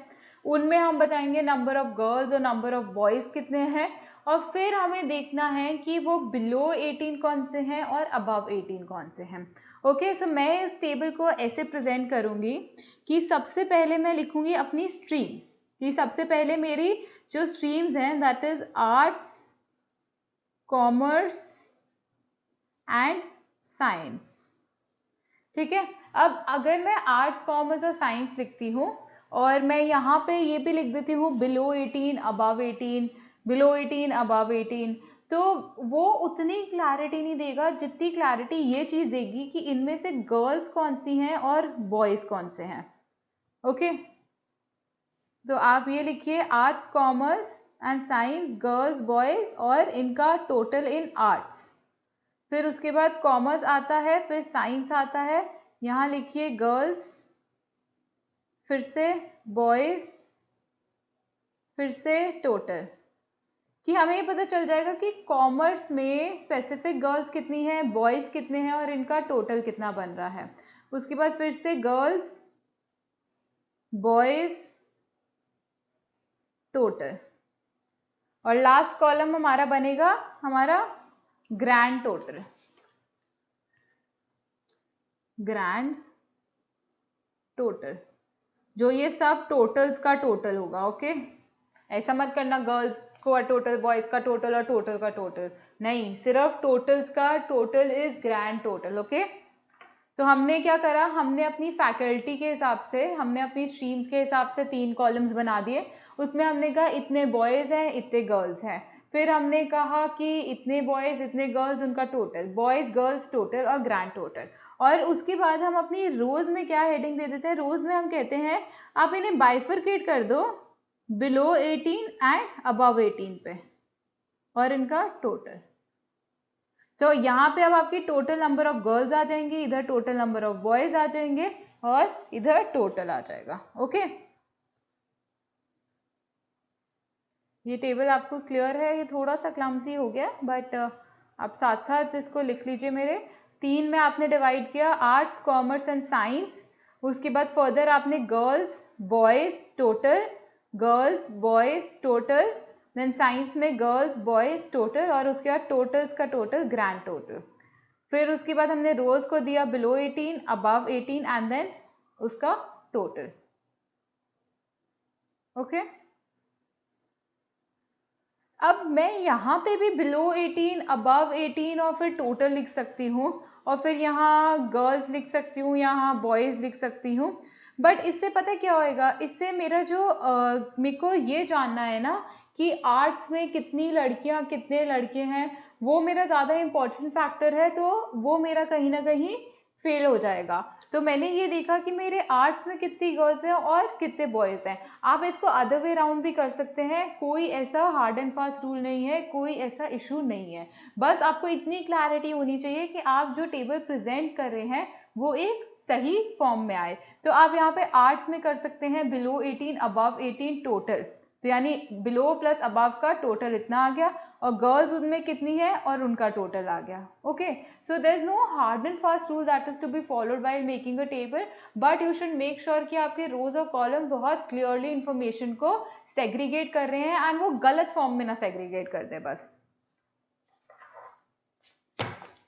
उनमें हम बताएंगे नंबर ऑफ गर्ल्स और नंबर ऑफ बॉयज़ कितने हैं, और फिर हमें देखना है कि वो बिलो 18 कौन से हैं और अबव 18 कौन से हैं। ओके, सो मैं इस टेबल को ऐसे प्रेजेंट करूँगी कि सबसे पहले मैं लिखूँगी अपनी स्ट्रीम्स, कि सबसे पहले मेरी जो स्ट्रीम्स हैं that is arts, commerce and science. ठीक है, अब अगर मैं आर्ट्स, कॉमर्स और साइंस लिखती हूँ और मैं यहाँ पे ये भी लिख देती हूँ बिलो 18, अबव 18, बिलो 18, अबव 18, तो वो उतनी क्लैरिटी नहीं देगा जितनी क्लैरिटी ये चीज़ देगी कि इनमें से गर्ल्स कौन सी हैं और बॉयज़ कौन से हैं। ओके, तो आप ये लिखिए arts, commerce and science, girls, boys और इनका टोटल इन आर्ट्स। फिर उसके बाद कॉमर्स आता है, फिर साइंस आता है, यहाँ लिखिए गर्ल्स, फिर से बॉयज़, फिर से टोटल, कि हमें ये पता चल जाएगा कि कॉमर्स में स्पेसिफिक गर्ल्स कितनी हैं, बॉयज़ कितने हैं और इनका टोटल कितना बन रहा है। उसके बाद फिर से गर्ल्स, बॉयज़, टोटल, और लास्ट कॉलम हमारा बनेगा हमारा ग्रैंड टोटल, ग्रैंड टोटल, जो ये सब टोटल्स का टोटल होगा। ओके, ऐसा मत करना गर्ल्स का टोटल, बॉयज़ का टोटल और टोटल का टोटल, नहीं, सिर्फ टोटल्स का total is grand total. Okay, तो हमने क्या करा, हमने अपनी फैकल्टी के हिसाब से, हमने अपनी स्ट्रीम्स के हिसाब से 3 कॉलम्स बना दिए। उसमें हमने कहा इतने बॉयज़ हैं, इतने गर्ल्स हैं, फिर हमने कहा कि इतने बॉयज़, इतने गर्ल्स, उनका टोटल, बॉयज़, गर्ल्स, टोटल और ग्रैंड टोटल। और उसके बाद हम अपनी रोज़ में क्या हेडिंग दे देते हैं, रोज़ में हम कहते हैं आप इन्हें बाइफरकेट कर दो बिलो 18 एंड अबव 18 पे और इनका टोटल। तो यहाँ पे अब आपकी टोटल नंबर ऑफ गर्ल्स आ जाएंगी, इधर टोटल नंबर ऑफ बॉयज आ जाएंगे और इधर टोटल आ जाएगा। ओके, ये टेबल आपको क्लियर है, ये थोड़ा सा क्लमसी हो गया बट आप साथ साथ इसको लिख लीजिए। मेरे 3 में आपने डिवाइड किया, आर्ट्स, कॉमर्स एंड साइंस, उसके बाद फर्दर आपने girls, boys, total, girls, boys, total, then science में गर्ल्स, बॉयज, टोटल, और उसके बाद टोटल्स का टोटल, ग्रैंड टोटल। फिर उसके बाद हमने रोज को दिया बिलो 18, अबव 18 एंड देन उसका टोटल। ओके, अब मैं यहाँ पे भी बिलो 18, अबव 18 और फिर टोटल लिख सकती हूँ, और फिर यहाँ गर्ल्स लिख सकती हूँ, यहाँ बॉयज़ लिख सकती हूँ, बट इससे पता क्या होएगा, इससे मेरा जो मेरे को ये जानना है ना कि आर्ट्स में कितनी लड़कियाँ कितने लड़के हैं, वो मेरा ज़्यादा इम्पोर्टेंट फैक्टर है, तो वो मेरा कहीं ना कहीं फेल हो जाएगा। तो मैंने ये देखा कि मेरे आर्ट्स में कितनी गर्ल्स हैं और कितने बॉयज़ हैं। आप इसको अदर वे राउंड भी कर सकते हैं, कोई ऐसा हार्ड एंड फास्ट रूल नहीं है, कोई ऐसा इशू नहीं है, बस आपको इतनी क्लैरिटी होनी चाहिए कि आप जो टेबल प्रेजेंट कर रहे हैं वो एक सही फॉर्म में आए। तो आप यहाँ पे आर्ट्स में कर सकते हैं बिलो 18, अबव 18 टोटल, तो यानी बिलो प्लस अबव का टोटल इतना आ गया, और गर्ल्स उनमें कितनी है और उनका टोटल आ गया। Okay, so there is no hard and fast rule that is to be followed by making a table, but you should make sure कि आपके रोज और कॉलम बहुत क्लियरली इंफॉर्मेशन को सेग्रीगेट कर रहे हैं एंड वो गलत फॉर्म में ना सेग्रीगेट कर दे बस।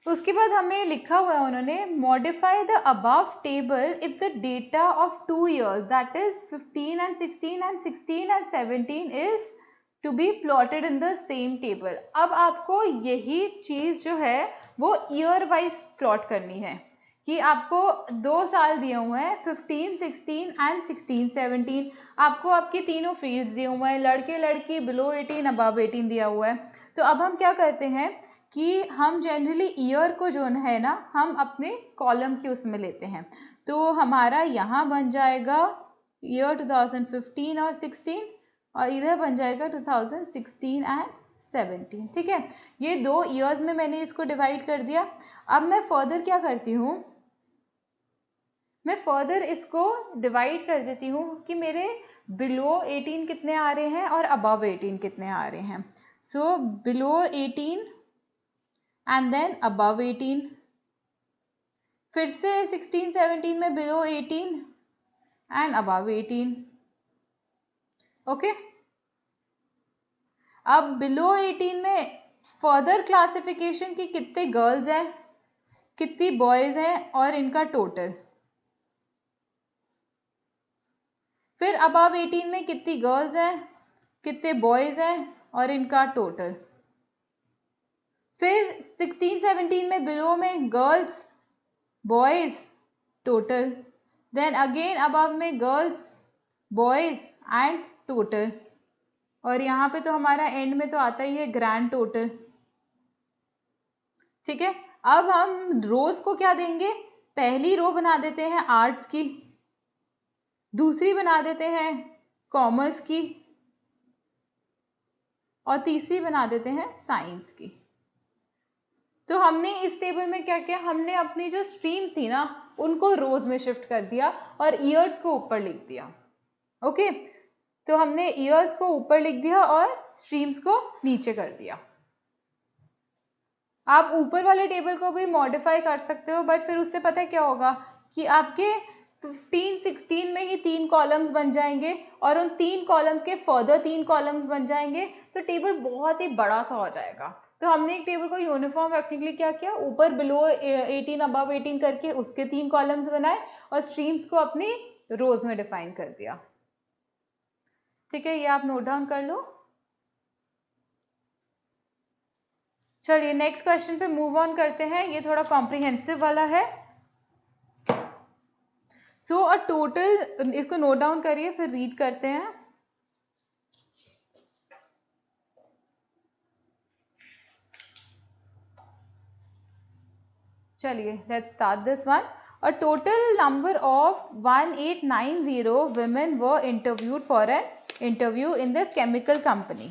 उसके बाद हमें लिखा हुआ है उन्होंने, modify the above table if the data of 2 years that is 15 and 16 and 16 and 17 is to be plotted in the same table. अब आपको यही चीज जो है वो ईयर वाइज प्लॉट करनी है, कि आपको 2 साल दिए हुए हैं, 15, 16 एंड 16, 17, आपको आपकी तीनों फील्ड्स दिए हुए हैं, लड़के लड़की, बिलो 18, अबव 18 दिया हुआ है। तो अब हम क्या करते हैं कि हम जनरली ईयर को जो है ना हम अपने कॉलम के उसमें लेते हैं, तो हमारा यहाँ बन जाएगा ईयर 2015 और 16, और इधर बन जाएगा 2016 एंड 17। ठीक है, ये 2 ईयर्स में मैंने इसको डिवाइड कर दिया। अब मैं फर्दर क्या करती हूँ, मैं फर्दर इसको डिवाइड कर देती हूँ कि मेरे बिलो 18 कितने आ रहे हैं और अबव 18 कितने आ रहे हैं। So below 18 and then above 18, फिर से 16, 17 में बिलो 18 एंड अबव 18, ओके। अब बिलो 18 में फर्दर क्लासिफिकेशन की कितने गर्ल्स हैं, कितनी बॉयज हैं और इनका टोटल। फिर अबव 18 में कितनी गर्ल्स हैं, कितने बॉयज हैं और इनका टोटल। फिर 16-17 में बिलो में girls boys total, then again above में गर्ल्स बॉयज एंड टोटल, और यहाँ पे तो हमारा एंड में तो आता ही है ग्रैंड टोटल। ठीक है, अब हम रोज को क्या देंगे, पहली रो बना देते हैं आर्ट्स की, दूसरी बना देते हैं कॉमर्स की और तीसरी बना देते हैं साइंस की। तो हमने इस टेबल में क्या किया, हमने अपनी जो स्ट्रीम्स थी ना उनको रोज में शिफ्ट कर दिया और ईयर्स को ऊपर लिख दिया। ओके, तो हमने ईयर्स को ऊपर लिख दिया और स्ट्रीम्स को नीचे कर दिया। आप ऊपर वाले टेबल को भी मॉडिफाई कर सकते हो, बट फिर उससे पता है क्या होगा कि आपके 15-16 में ही 3 कॉलम्स बन जाएंगे और उन 3 कॉलम्स के फर्दर 3 कॉलम्स बन जाएंगे, तो टेबल बहुत ही बड़ा सा हो जाएगा। तो हमने एक टेबल को यूनिफॉर्म रखने के लिए क्या किया, ऊपर बिलो 18 अबव 18 करके उसके 3 कॉलम्स बनाए और स्ट्रीम्स को अपनी रोज में डिफाइन कर दिया। ठीक है, ये आप नोट डाउन कर लो। चलिए नेक्स्ट क्वेश्चन पे मूव ऑन करते हैं, ये थोड़ा कॉम्प्रिहेंसिव वाला है। सो अ टोटल, इसको नोट डाउन करिए फिर रीड करते हैं। चलिए let's start this one. A total number of 1890 women were interviewed for an interview in the chemical company.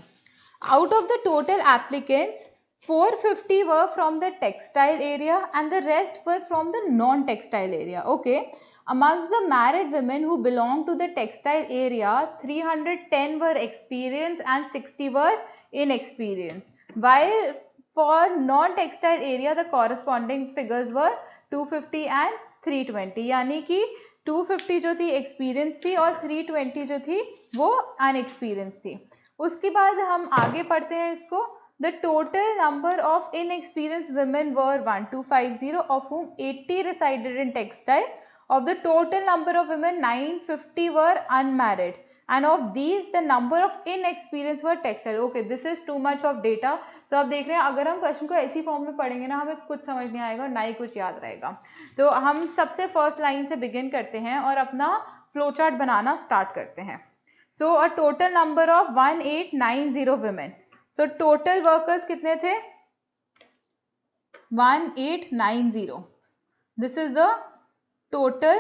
Out of the total applicants, 450 were from the textile area and the rest were from the non-textile area. Okay. Amongst the married women who belonged to the textile area, 310 were experienced and 60 were inexperienced. While for non-textile area, the corresponding figures were 250 and 320. यानी कि 250 जो थी experience थी और 320 जो थी वो अनएक्सपीरियंस थी। उसके बाद हम आगे पढ़ते हैं इसको। The total number of inexperienced women were 1250, of whom 80 resided in textile. Of the total number of women, 950 were unmarried, and of these the number of inexperienced were textile. Okay, this is too much of data. So आप देख रहे हैं, अगर हम question को ऐसी form में पढ़ेंगे ना, हमें कुछ समझ नहीं आएगा और ना ही कुछ याद रहेगा। तो हम सबसे फर्स्ट लाइन से बिगिन करते हैं और अपना फ्लो चार्ट बनाना स्टार्ट करते हैं। So a total number of 1890 women. So total workers कितने थे, 1890. This is the total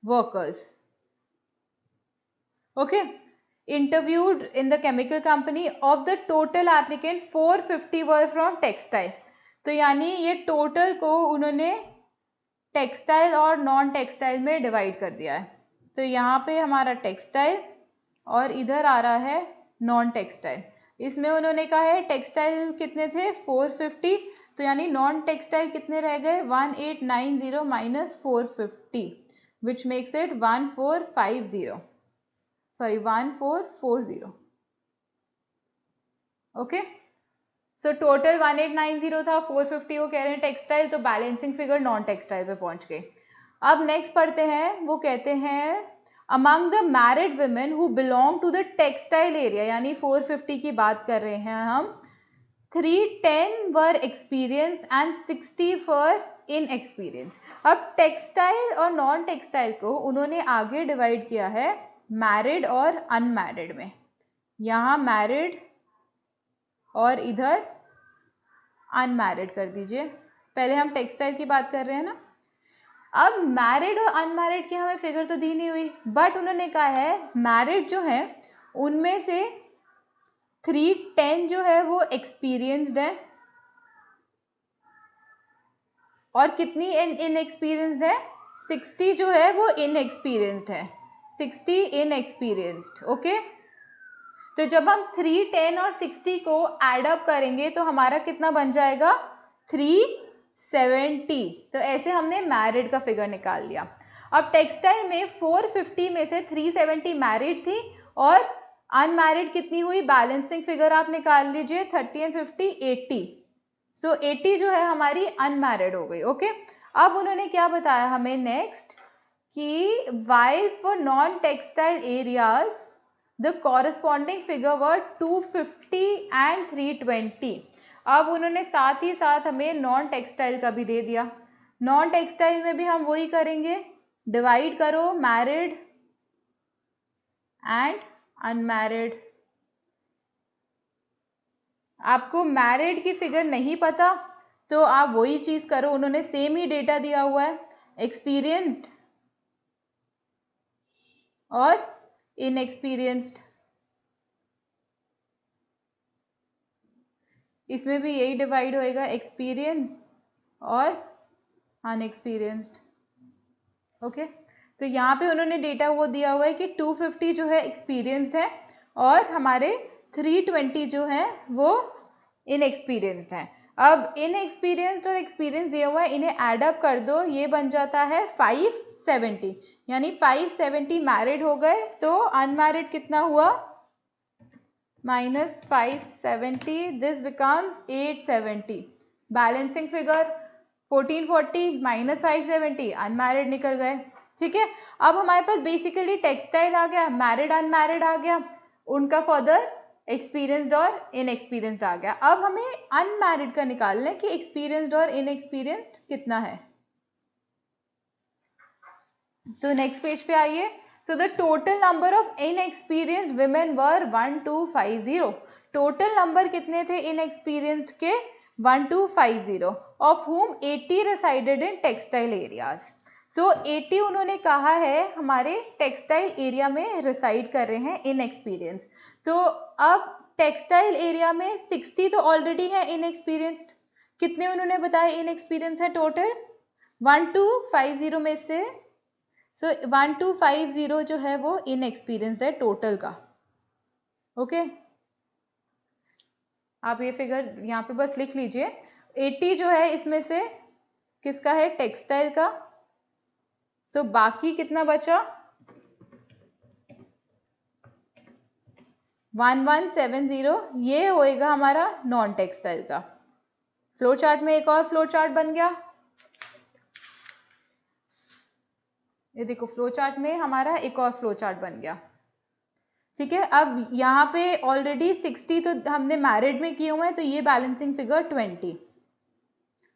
workers. Okay, interviewed in the chemical company. Of the total applicant, 450 were from textile. तो यानी ये टोटल को उन्होंने textile और नॉन टेक्सटाइल में divide कर दिया है। तो यहाँ पे हमारा टेक्सटाइल और इधर आ रहा है नॉन टेक्सटाइल। इसमें उन्होंने कहा है टेक्सटाइल कितने थे 450, तो यानी नॉन टेक्सटाइल कितने रह गए 1890 minus 450, which makes it 1450, sorry 1440। Okay, so total 1890 था, 450 वो कह रहे हैं टेक्सटाइल, तो बैलेंसिंग फिगर नॉन टेक्सटाइल पे पहुंच गए। अब नेक्स्ट पढ़ते हैं, वो कहते हैं among the married women who belong to the textile area, यानी 450 की बात कर रहे हैं हम, 310 were experienced and 60 were inexperience. अब टेक्सटाइल और नॉन टेक्सटाइल को उन्होंने आगे डिवाइड किया है मैरिड और अनमैरिड में। यहाँ मैरिड और इधर अनमैरिड कर दीजिए। पहले हम टेक्सटाइल की बात कर रहे हैं ना। अब मैरिड और अनमैरिड की हमें फिगर तो दी नहीं हुई, बट उन्होंने कहा है मैरिड जो है उनमें से 310 जो है वो एक्सपीरियंस्ड है और कितनी इनएक्सपीरियंस्ड है 60 जो है वो इनएक्सपीरियंस्ड है, 60 इनएक्सपीरियंस्ड। ओके, तो जब हम 310 और 60 को एड अप करेंगे तो हमारा कितना बन जाएगा 370। तो ऐसे हमने मैरिड का फिगर निकाल लिया। अब टेक्सटाइल में 450 में से 370 मैरिड थी और अनमैरिड कितनी हुई, बैलेंसिंग फिगर आप निकाल लीजिए 30 एंड 50 80। सो 80 जो है हमारी अनमैरिड हो गई। ओके, अब उन्होंने क्या बताया हमें नेक्स्ट कि while for non textile areas the corresponding figure were 250 and 320। अब उन्होंने साथ ही साथ हमें नॉन टेक्सटाइल का भी दे दिया। नॉन टेक्सटाइल में भी हम वही करेंगे, डिवाइड करो मैरिड एंड अनमैरिड। आपको मैरिड की फिगर नहीं पता तो आप वही चीज करो, उन्होंने सेम ही डेटा दिया हुआ है, एक्सपीरियंस्ड और इनएक्सपीरियंस्ड। इसमें भी यही डिवाइड होएगा, एक्सपीरियंस और अनएक्सपीरियंस्ड। ओके, तो यहाँ पे उन्होंने डेटा वो दिया हुआ है कि 250 जो है एक्सपीरियंस्ड है और हमारे 320 जो है वो इनएक्सपीरियंस्ड है। अब इनएक्सपीरियंस्ड और एक्सपीरियंस दिया हुआ है, इन्हें ऐड अप कर दो, ये बन जाता है 570, यानी 570 मैरिड हो गए, तो अनमैरिड कितना हुआ, minus 570, this becomes 870। Balancing figure 1440 minus 570, unmarried निकल गए। ठीक है, अब हमारे पास बेसिकली टेक्सटाइल आ गया, मैरिड अनमैरिड आ गया, उनका फर्दर एक्सपीरियंस्ड और इनएक्सपीरियंस्ड आ गया। अब हमें अनमैरिड का निकालना है कि एक्सपीरियंस्ड और इनएक्सपीरियंस्ड कितना है। तो नेक्स्ट पेज पे आइए। So the total number of inexperienced women were 1250। Total number कितने थे इनएक्सपीरियंस्ड के, 1250, ऑफ हुम 80 रेसाइडेड इन टेक्सटाइल एरियाज। सो 80 उन्होंने कहा है हमारे टेक्सटाइल एरिया में रिसाइड कर रहे हैं इनएक्सपीरियंस। तो अब टेक्सटाइल एरिया में 60 तो ऑलरेडी है इनएक्सपीरियंस्ड, कितने उन्होंने बताया इनएक्सपीरियंस है टोटल, 1250 में से 1250 जो है वो इनएक्सपीरियंस्ड है टोटल का। ओके, आप ये फिगर यहाँ पे बस लिख लीजिए। 80 जो है इसमें से किसका है, टेक्सटाइल का, तो बाकी कितना बचा, 1170, ये होएगा हमारा नॉन टेक्सटाइल का। फ्लो चार्ट में एक और फ्लो चार्ट बन गया, ये देखो फ्लो चार्ट में हमारा एक और फ्लो चार्ट बन गया। ठीक है, अब यहाँ पे ऑलरेडी 60 तो हमने मैरिड में किए हुए हैं, तो ये बैलेंसिंग फिगर 20।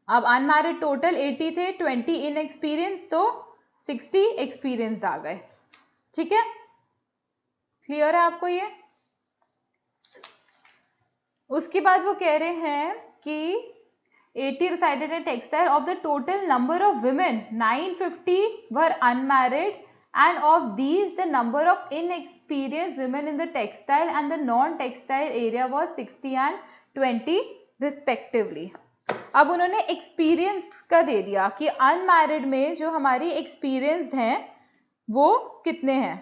अब अनमैरिड टोटल 80 थे, 20 इनएक्सपीरियंस, तो 60 एक्सपीरियंस्ड आ गए। ठीक है, क्लियर है आपको ये। उसके बाद वो कह रहे हैं कि 80 resided in textile, of the total number of women 950 were unmarried, and of these the number of inexperienced women in the textile and the non-textile area was 60 and 20 respectively. अब उन्होंने एक्सपीरियंस का दे दिया कि अनमैरिड में जो हमारी experienced हैं वो कितने हैं।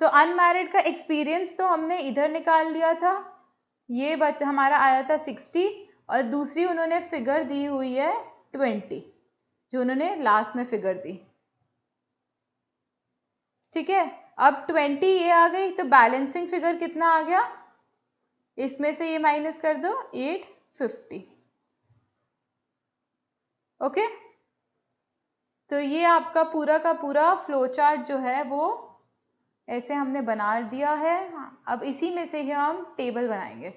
सो अनमैरिड का एक्सपीरियंस तो हमने इधर निकाल लिया था, ये हमारा आया था 60, और दूसरी उन्होंने फिगर दी हुई है 20, जो उन्होंने लास्ट में फिगर दी। ठीक है, अब 20 ये आ गई, तो बैलेंसिंग फिगर कितना आ गया, इसमें से ये माइनस कर दो 850। ओके, तो ये आपका पूरा का पूरा फ्लो चार्ट जो है वो ऐसे हमने बना दिया है। अब इसी में से ही हम टेबल बनाएंगे।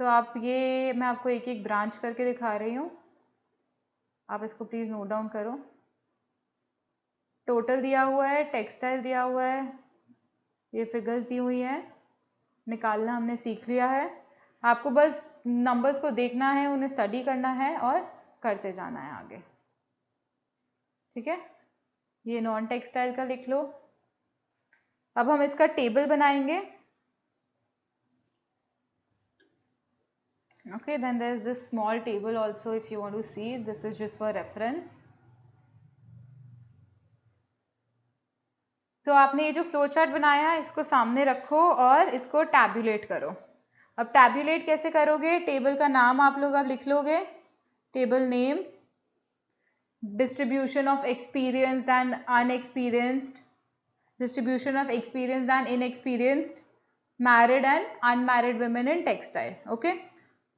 तो आप ये, मैं आपको एक एक ब्रांच करके दिखा रही हूँ, आप इसको प्लीज़ नोट डाउन करो। टोटल दिया हुआ है, टेक्सटाइल दिया हुआ है, ये फिगर्स दी हुई हैं, निकालना हमने सीख लिया है। आपको बस नंबर्स को देखना है, उन्हें स्टडी करना है और करते जाना है आगे। ठीक है, ये नॉन टेक्सटाइल का लिख लो। अब हम इसका टेबल बनाएंगे। Okay, then there is this small table also if you want to see. This is just for reference. तो आपने ये जो फ्लो चार्ट बनाया है इसको सामने रखो और इसको टैब्यूलेट करो। अब टैब्यूलेट कैसे करोगे, टेबल का नाम आप लोग अब लिख लोगे, table name, distribution of experienced and unexperienced, distribution of experienced and inexperienced, married and unmarried women in textile. Okay,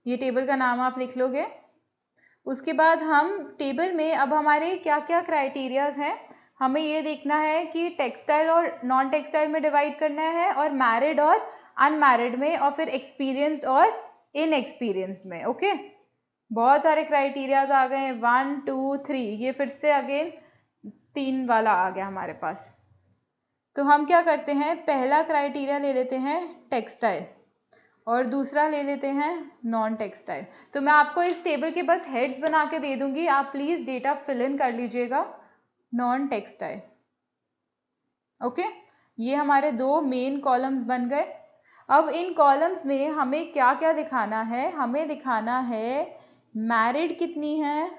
ये टेबल का नाम आप लिख लोगे। उसके बाद हम टेबल में अब हमारे क्या क्या क्राइटेरियाज हैं, हमें ये देखना है कि टेक्सटाइल और नॉन टेक्सटाइल में डिवाइड करना है, और मैरिड और अनमैरिड में, और फिर एक्सपीरियंस्ड और इनएक्सपीरियंस्ड में। ओके, बहुत सारे क्राइटेरियाज आ गए, 1 2 3, ये फिर से अगेन 3 वाला आ गया हमारे पास। तो हम क्या करते हैं, पहला क्राइटेरिया ले लेते हैं टेक्सटाइल और दूसरा ले लेते हैं नॉन टेक्सटाइल। तो मैं आपको इस टेबल के बस हेड्स बना के दे दूंगी, आप प्लीज डेटा फिल इन कर लीजिएगा। नॉन टेक्सटाइल, ओके, ये हमारे 2 मेन कॉलम्स बन गए। अब इन कॉलम्स में हमें क्या क्या दिखाना है, हमें दिखाना है मैरिड कितनी है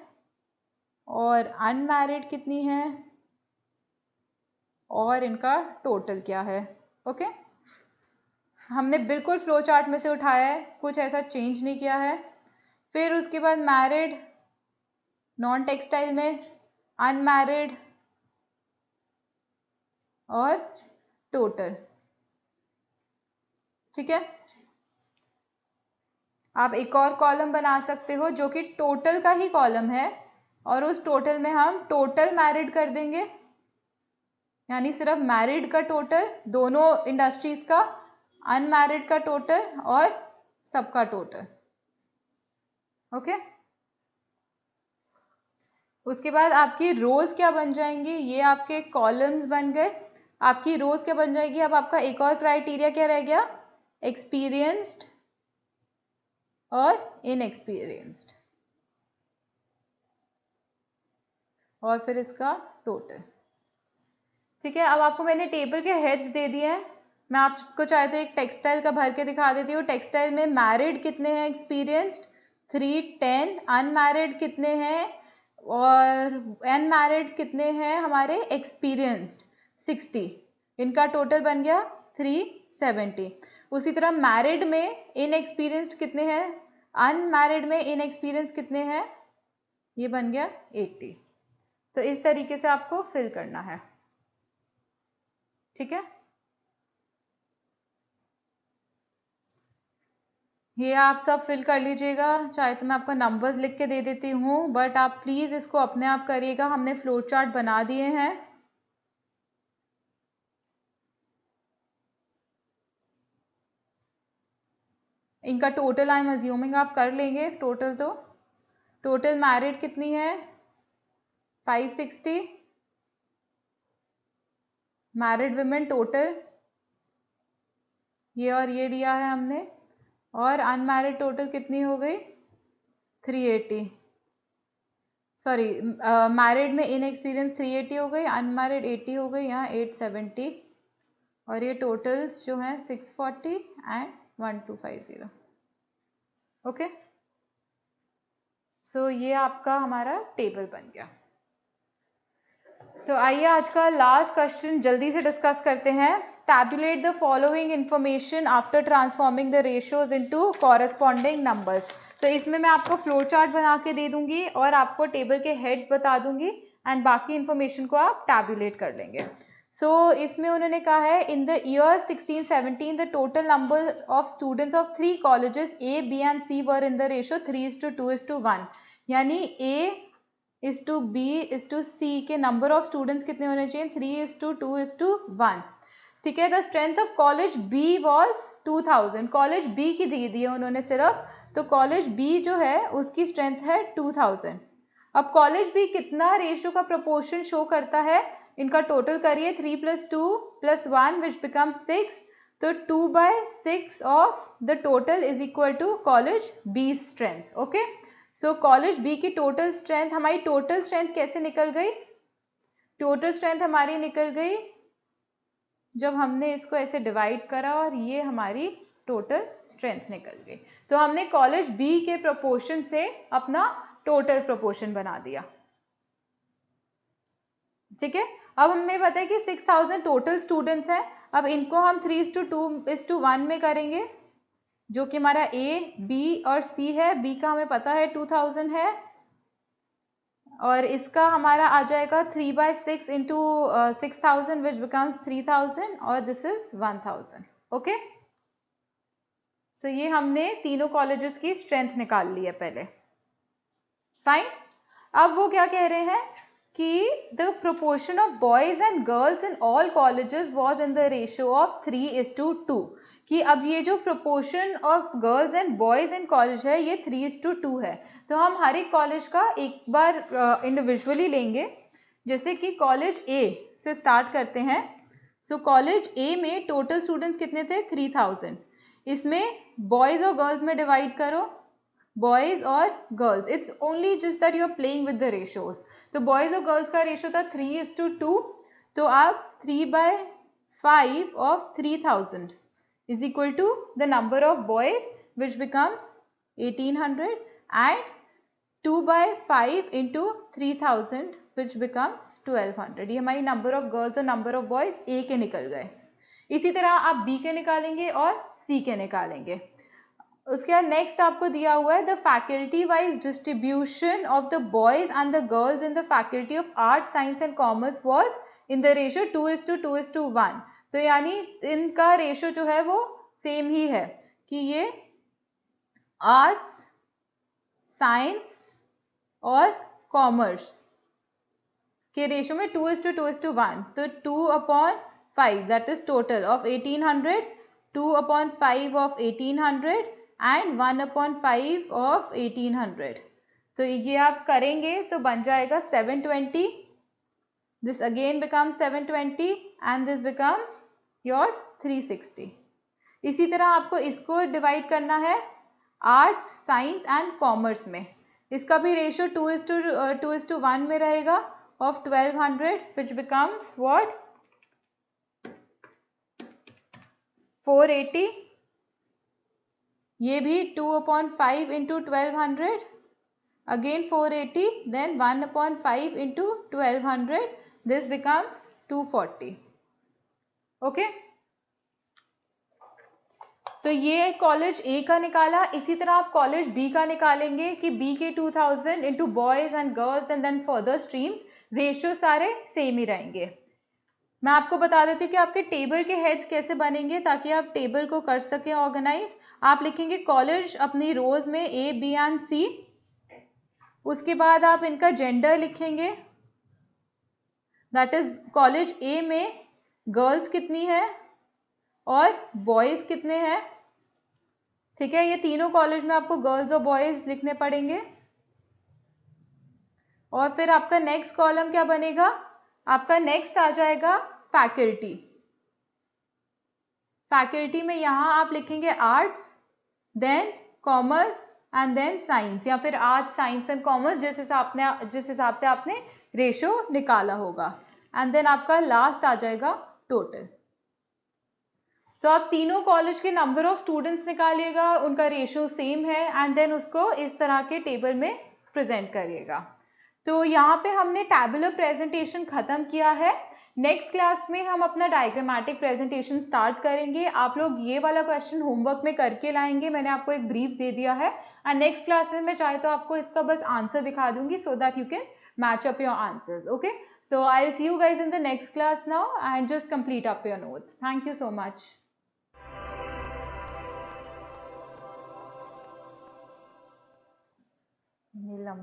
और अनमैरिड कितनी है और इनका टोटल क्या है। ओके, हमने बिल्कुल फ्लो चार्ट में से उठाया है, कुछ ऐसा चेंज नहीं किया है। फिर उसके बाद मैरिड नॉन टेक्सटाइल में, अनमैरिड और टोटल। ठीक है, आप एक और कॉलम बना सकते हो जो कि टोटल का ही कॉलम है, और उस टोटल में हम टोटल मैरिड कर देंगे, यानी सिर्फ मैरिड का टोटल दोनों इंडस्ट्रीज का, अनमैरिड का टोटल और सबका टोटल। ओके, उसके बाद आपकी रोज क्या बन जाएंगी, ये आपके कॉलम्स बन गए। आपकी रोज क्या बन जाएगी, अब आपका एक और क्राइटेरिया क्या रह गया, एक्सपीरियंस्ड और इनएक्सपीरियंस्ड, और फिर इसका टोटल। ठीक है, अब आपको मैंने टेबल के हेड्स दे दिए हैं, मैं आपको चाहे तो एक टेक्सटाइल का भर के दिखा देती हूँ। टेक्सटाइल में मैरिड कितने हैं, एक्सपीरियंस्ड 3 10, अनमैरिड कितने हैं और अनमैरिड कितने हैं हमारे, एक्सपीरियंस्ड 60, इनका टोटल बन गया 370। उसी तरह मैरिड में इनएक्सपीरियंस्ड कितने हैं, अनमैरिड में इनएक्सपीरियंस कितने हैं, ये बन गया 80। तो इस तरीके से आपको फिल करना है। ठीक है, ये आप सब फिल कर लीजिएगा, चाहे तो मैं आपको नंबर्स लिख के दे देती हूँ, बट आप प्लीज इसको अपने आप करिएगा, हमने फ्लो चार्ट बना दिए हैं। इनका टोटल आई एम अज्यूमिंग आप कर लेंगे टोटल। तो टोटल मैरिड कितनी है 560, मैरिड वुमेन टोटल ये और ये लिया है हमने, और अनमैरिड टोटल कितनी हो गई 380, सॉरी मैरिड में इनएक्सपीरियंस 380 हो गई, अनमैरिड 80 हो गई, यहाँ 870, और ये टोटल्स जो हैं 640 एंड 1250। ओके, सो ये आपका हमारा टेबल बन गया। तो आइए आज का लास्ट क्वेश्चन जल्दी से डिस्कस करते हैं। Tabulate the following information after transforming the ratios into corresponding numbers. तो इसमें मैं आपको फ्लो चार्ट बना के दे दूंगी और आपको टेबल के हेड्स बता दूंगी, एंड बाकी इंफॉर्मेशन को आप टैबुलेट कर लेंगे। सो इसमें उन्होंने कहा है in the year 1617 the total number of students of 3 colleges A, B and C were in the ratio 3:2:1, यानी A is to B is to C के नंबर ऑफ स्टूडेंट्स कितने होने चाहिए 3:2:1। ठीक है, the strength of college B was 2000, college B की दे दी है उन्होंने सिर्फ, तो कॉलेज B जो है उसकी स्ट्रेंथ है 2000। अब कॉलेज B कितना रेशियो का प्रोपोर्शन शो करता है, इनका टोटल करिए 3 + 2 + 1 विच बिकम 6, तो 2/6 of the total is equal to college B strength. Okay, so college B की टोटल स्ट्रेंथ, हमारी टोटल स्ट्रेंथ कैसे निकल गई, टोटल स्ट्रेंथ हमारी निकल गई जब हमने इसको ऐसे डिवाइड करा और ये हमारी टोटल स्ट्रेंथ निकल गई। तो हमने कॉलेज B के प्रोपोर्शन से अपना टोटल प्रोपोर्शन बना दिया। ठीक है, अब हमें पता है कि 6000 टोटल स्टूडेंट्स हैं, अब इनको हम 3:2:1 में करेंगे, जो कि हमारा A, B और C है। B का हमें पता है 2000 है, और इसका हमारा आ जाएगा 3/6 इंटू 6000 विच बिकम्स 3000 और दिस इज 1000. ओके, सो ये हमने तीनों कॉलेजेस की स्ट्रेंथ निकाल ली है पहले. फाइन. अब वो क्या कह रहे हैं कि the proportion of boys and girls in all colleges was in the ratio of 3:2. कि अब ये जो proportion of girls and boys in college है ये 3:2 है. तो हम हर एक कॉलेज का एक बार इंडिविजुअली लेंगे. जैसे कि कॉलेज ए से स्टार्ट करते हैं. सो कॉलेज ए में टोटल स्टूडेंट्स कितने थे? 3000. इसमें बॉयज और गर्ल्स में डिवाइड करो, बॉयज और girls. It's only just that you are playing with the ratios. तो बॉयज और गर्ल्स का रेशियो था 3:2. तो आप 3/5 of 3000 is equal to the number of boys which becomes 1800 and 2/5 into 3000 which becomes 1200. ये हमारी number of girls और number of boys A के निकल गए. इसी तरह आप B के निकालेंगे और C के निकालेंगे. उसके बाद नेक्स्ट आपको दिया हुआ है the faculty wise distribution of the boys and the girls in the faculty of art science and commerce was in the ratio 2:2:1. तो यानी इनका रेशियो जो है वो सेम ही है कि ये आर्ट्स, साइंस और कॉमर्स के रेशियो में 2:2:1. तो 2/5 that is total of 1800, 2/5 of 1800 and 1/5 of 1800. तो ये आप करेंगे तो बन जाएगा 720. This again becomes 720 and this becomes your 360. इसी तरह आपको इसको डिवाइड करना है आर्ट्स, साइंस एंड कॉमर्स में. इसका भी रेशियो 2:1 में रहेगा ऑफ 1200 विच बिकम्स व्हाट 480. ये भी 2/5 into 1200 again 480 then 1/5 into 1200 this becomes 240. Okay, तो ये कॉलेज ए का निकाला. इसी तरह आप कॉलेज बी का निकालेंगे कि बी के 2000 into boys and girls and then further streams. Ratio सारे सेम ही रहेंगे. मैं आपको बता देती हूँ कि आपके टेबल के हेड्स कैसे बनेंगे ताकि आप टेबल को कर सकें ऑर्गेनाइज. आप लिखेंगे कॉलेज अपनी रोज में ए, बी एंड सी. उसके बाद आप इनका जेंडर लिखेंगे. दैट इज कॉलेज ए में गर्ल्स कितनी है और बॉयज कितने हैं. ठीक है, ये तीनों कॉलेज में आपको गर्ल्स और बॉयज लिखने पड़ेंगे. और फिर आपका नेक्स्ट कॉलम क्या बनेगा? आपका नेक्स्ट आ जाएगा फैकल्टी. फैकल्टी में यहाँ आप लिखेंगे arts, then commerce and then science, या फिर आर्ट्स, साइंस एंड कॉमर्स जिस हिसाब से आपने रेशियो निकाला होगा. एंड देन आपका लास्ट आ जाएगा टोटल. तो आप तीनों कॉलेज के नंबर ऑफ स्टूडेंट्स निकालिएगा, उनका रेशियो सेम है एंड देन उसको इस तरह के टेबल में प्रेजेंट करिएगा. तो यहाँ पे हमने टैबुलर प्रेजेंटेशन खत्म किया है. नेक्स्ट क्लास में हम अपना डायग्रामेटिक प्रेजेंटेशन स्टार्ट करेंगे. आप लोग ये वाला क्वेश्चन होमवर्क में करके लाएंगे. मैंने आपको एक ब्रीफ दे दिया है एंड नेक्स्ट क्लास में मैं चाहे तो आपको इसका बस आंसर दिखा दूंगी so that you can match up your answers. Okay, so I'll see you guys in the next class now and just complete up your notes. Thank you so much. Neelam.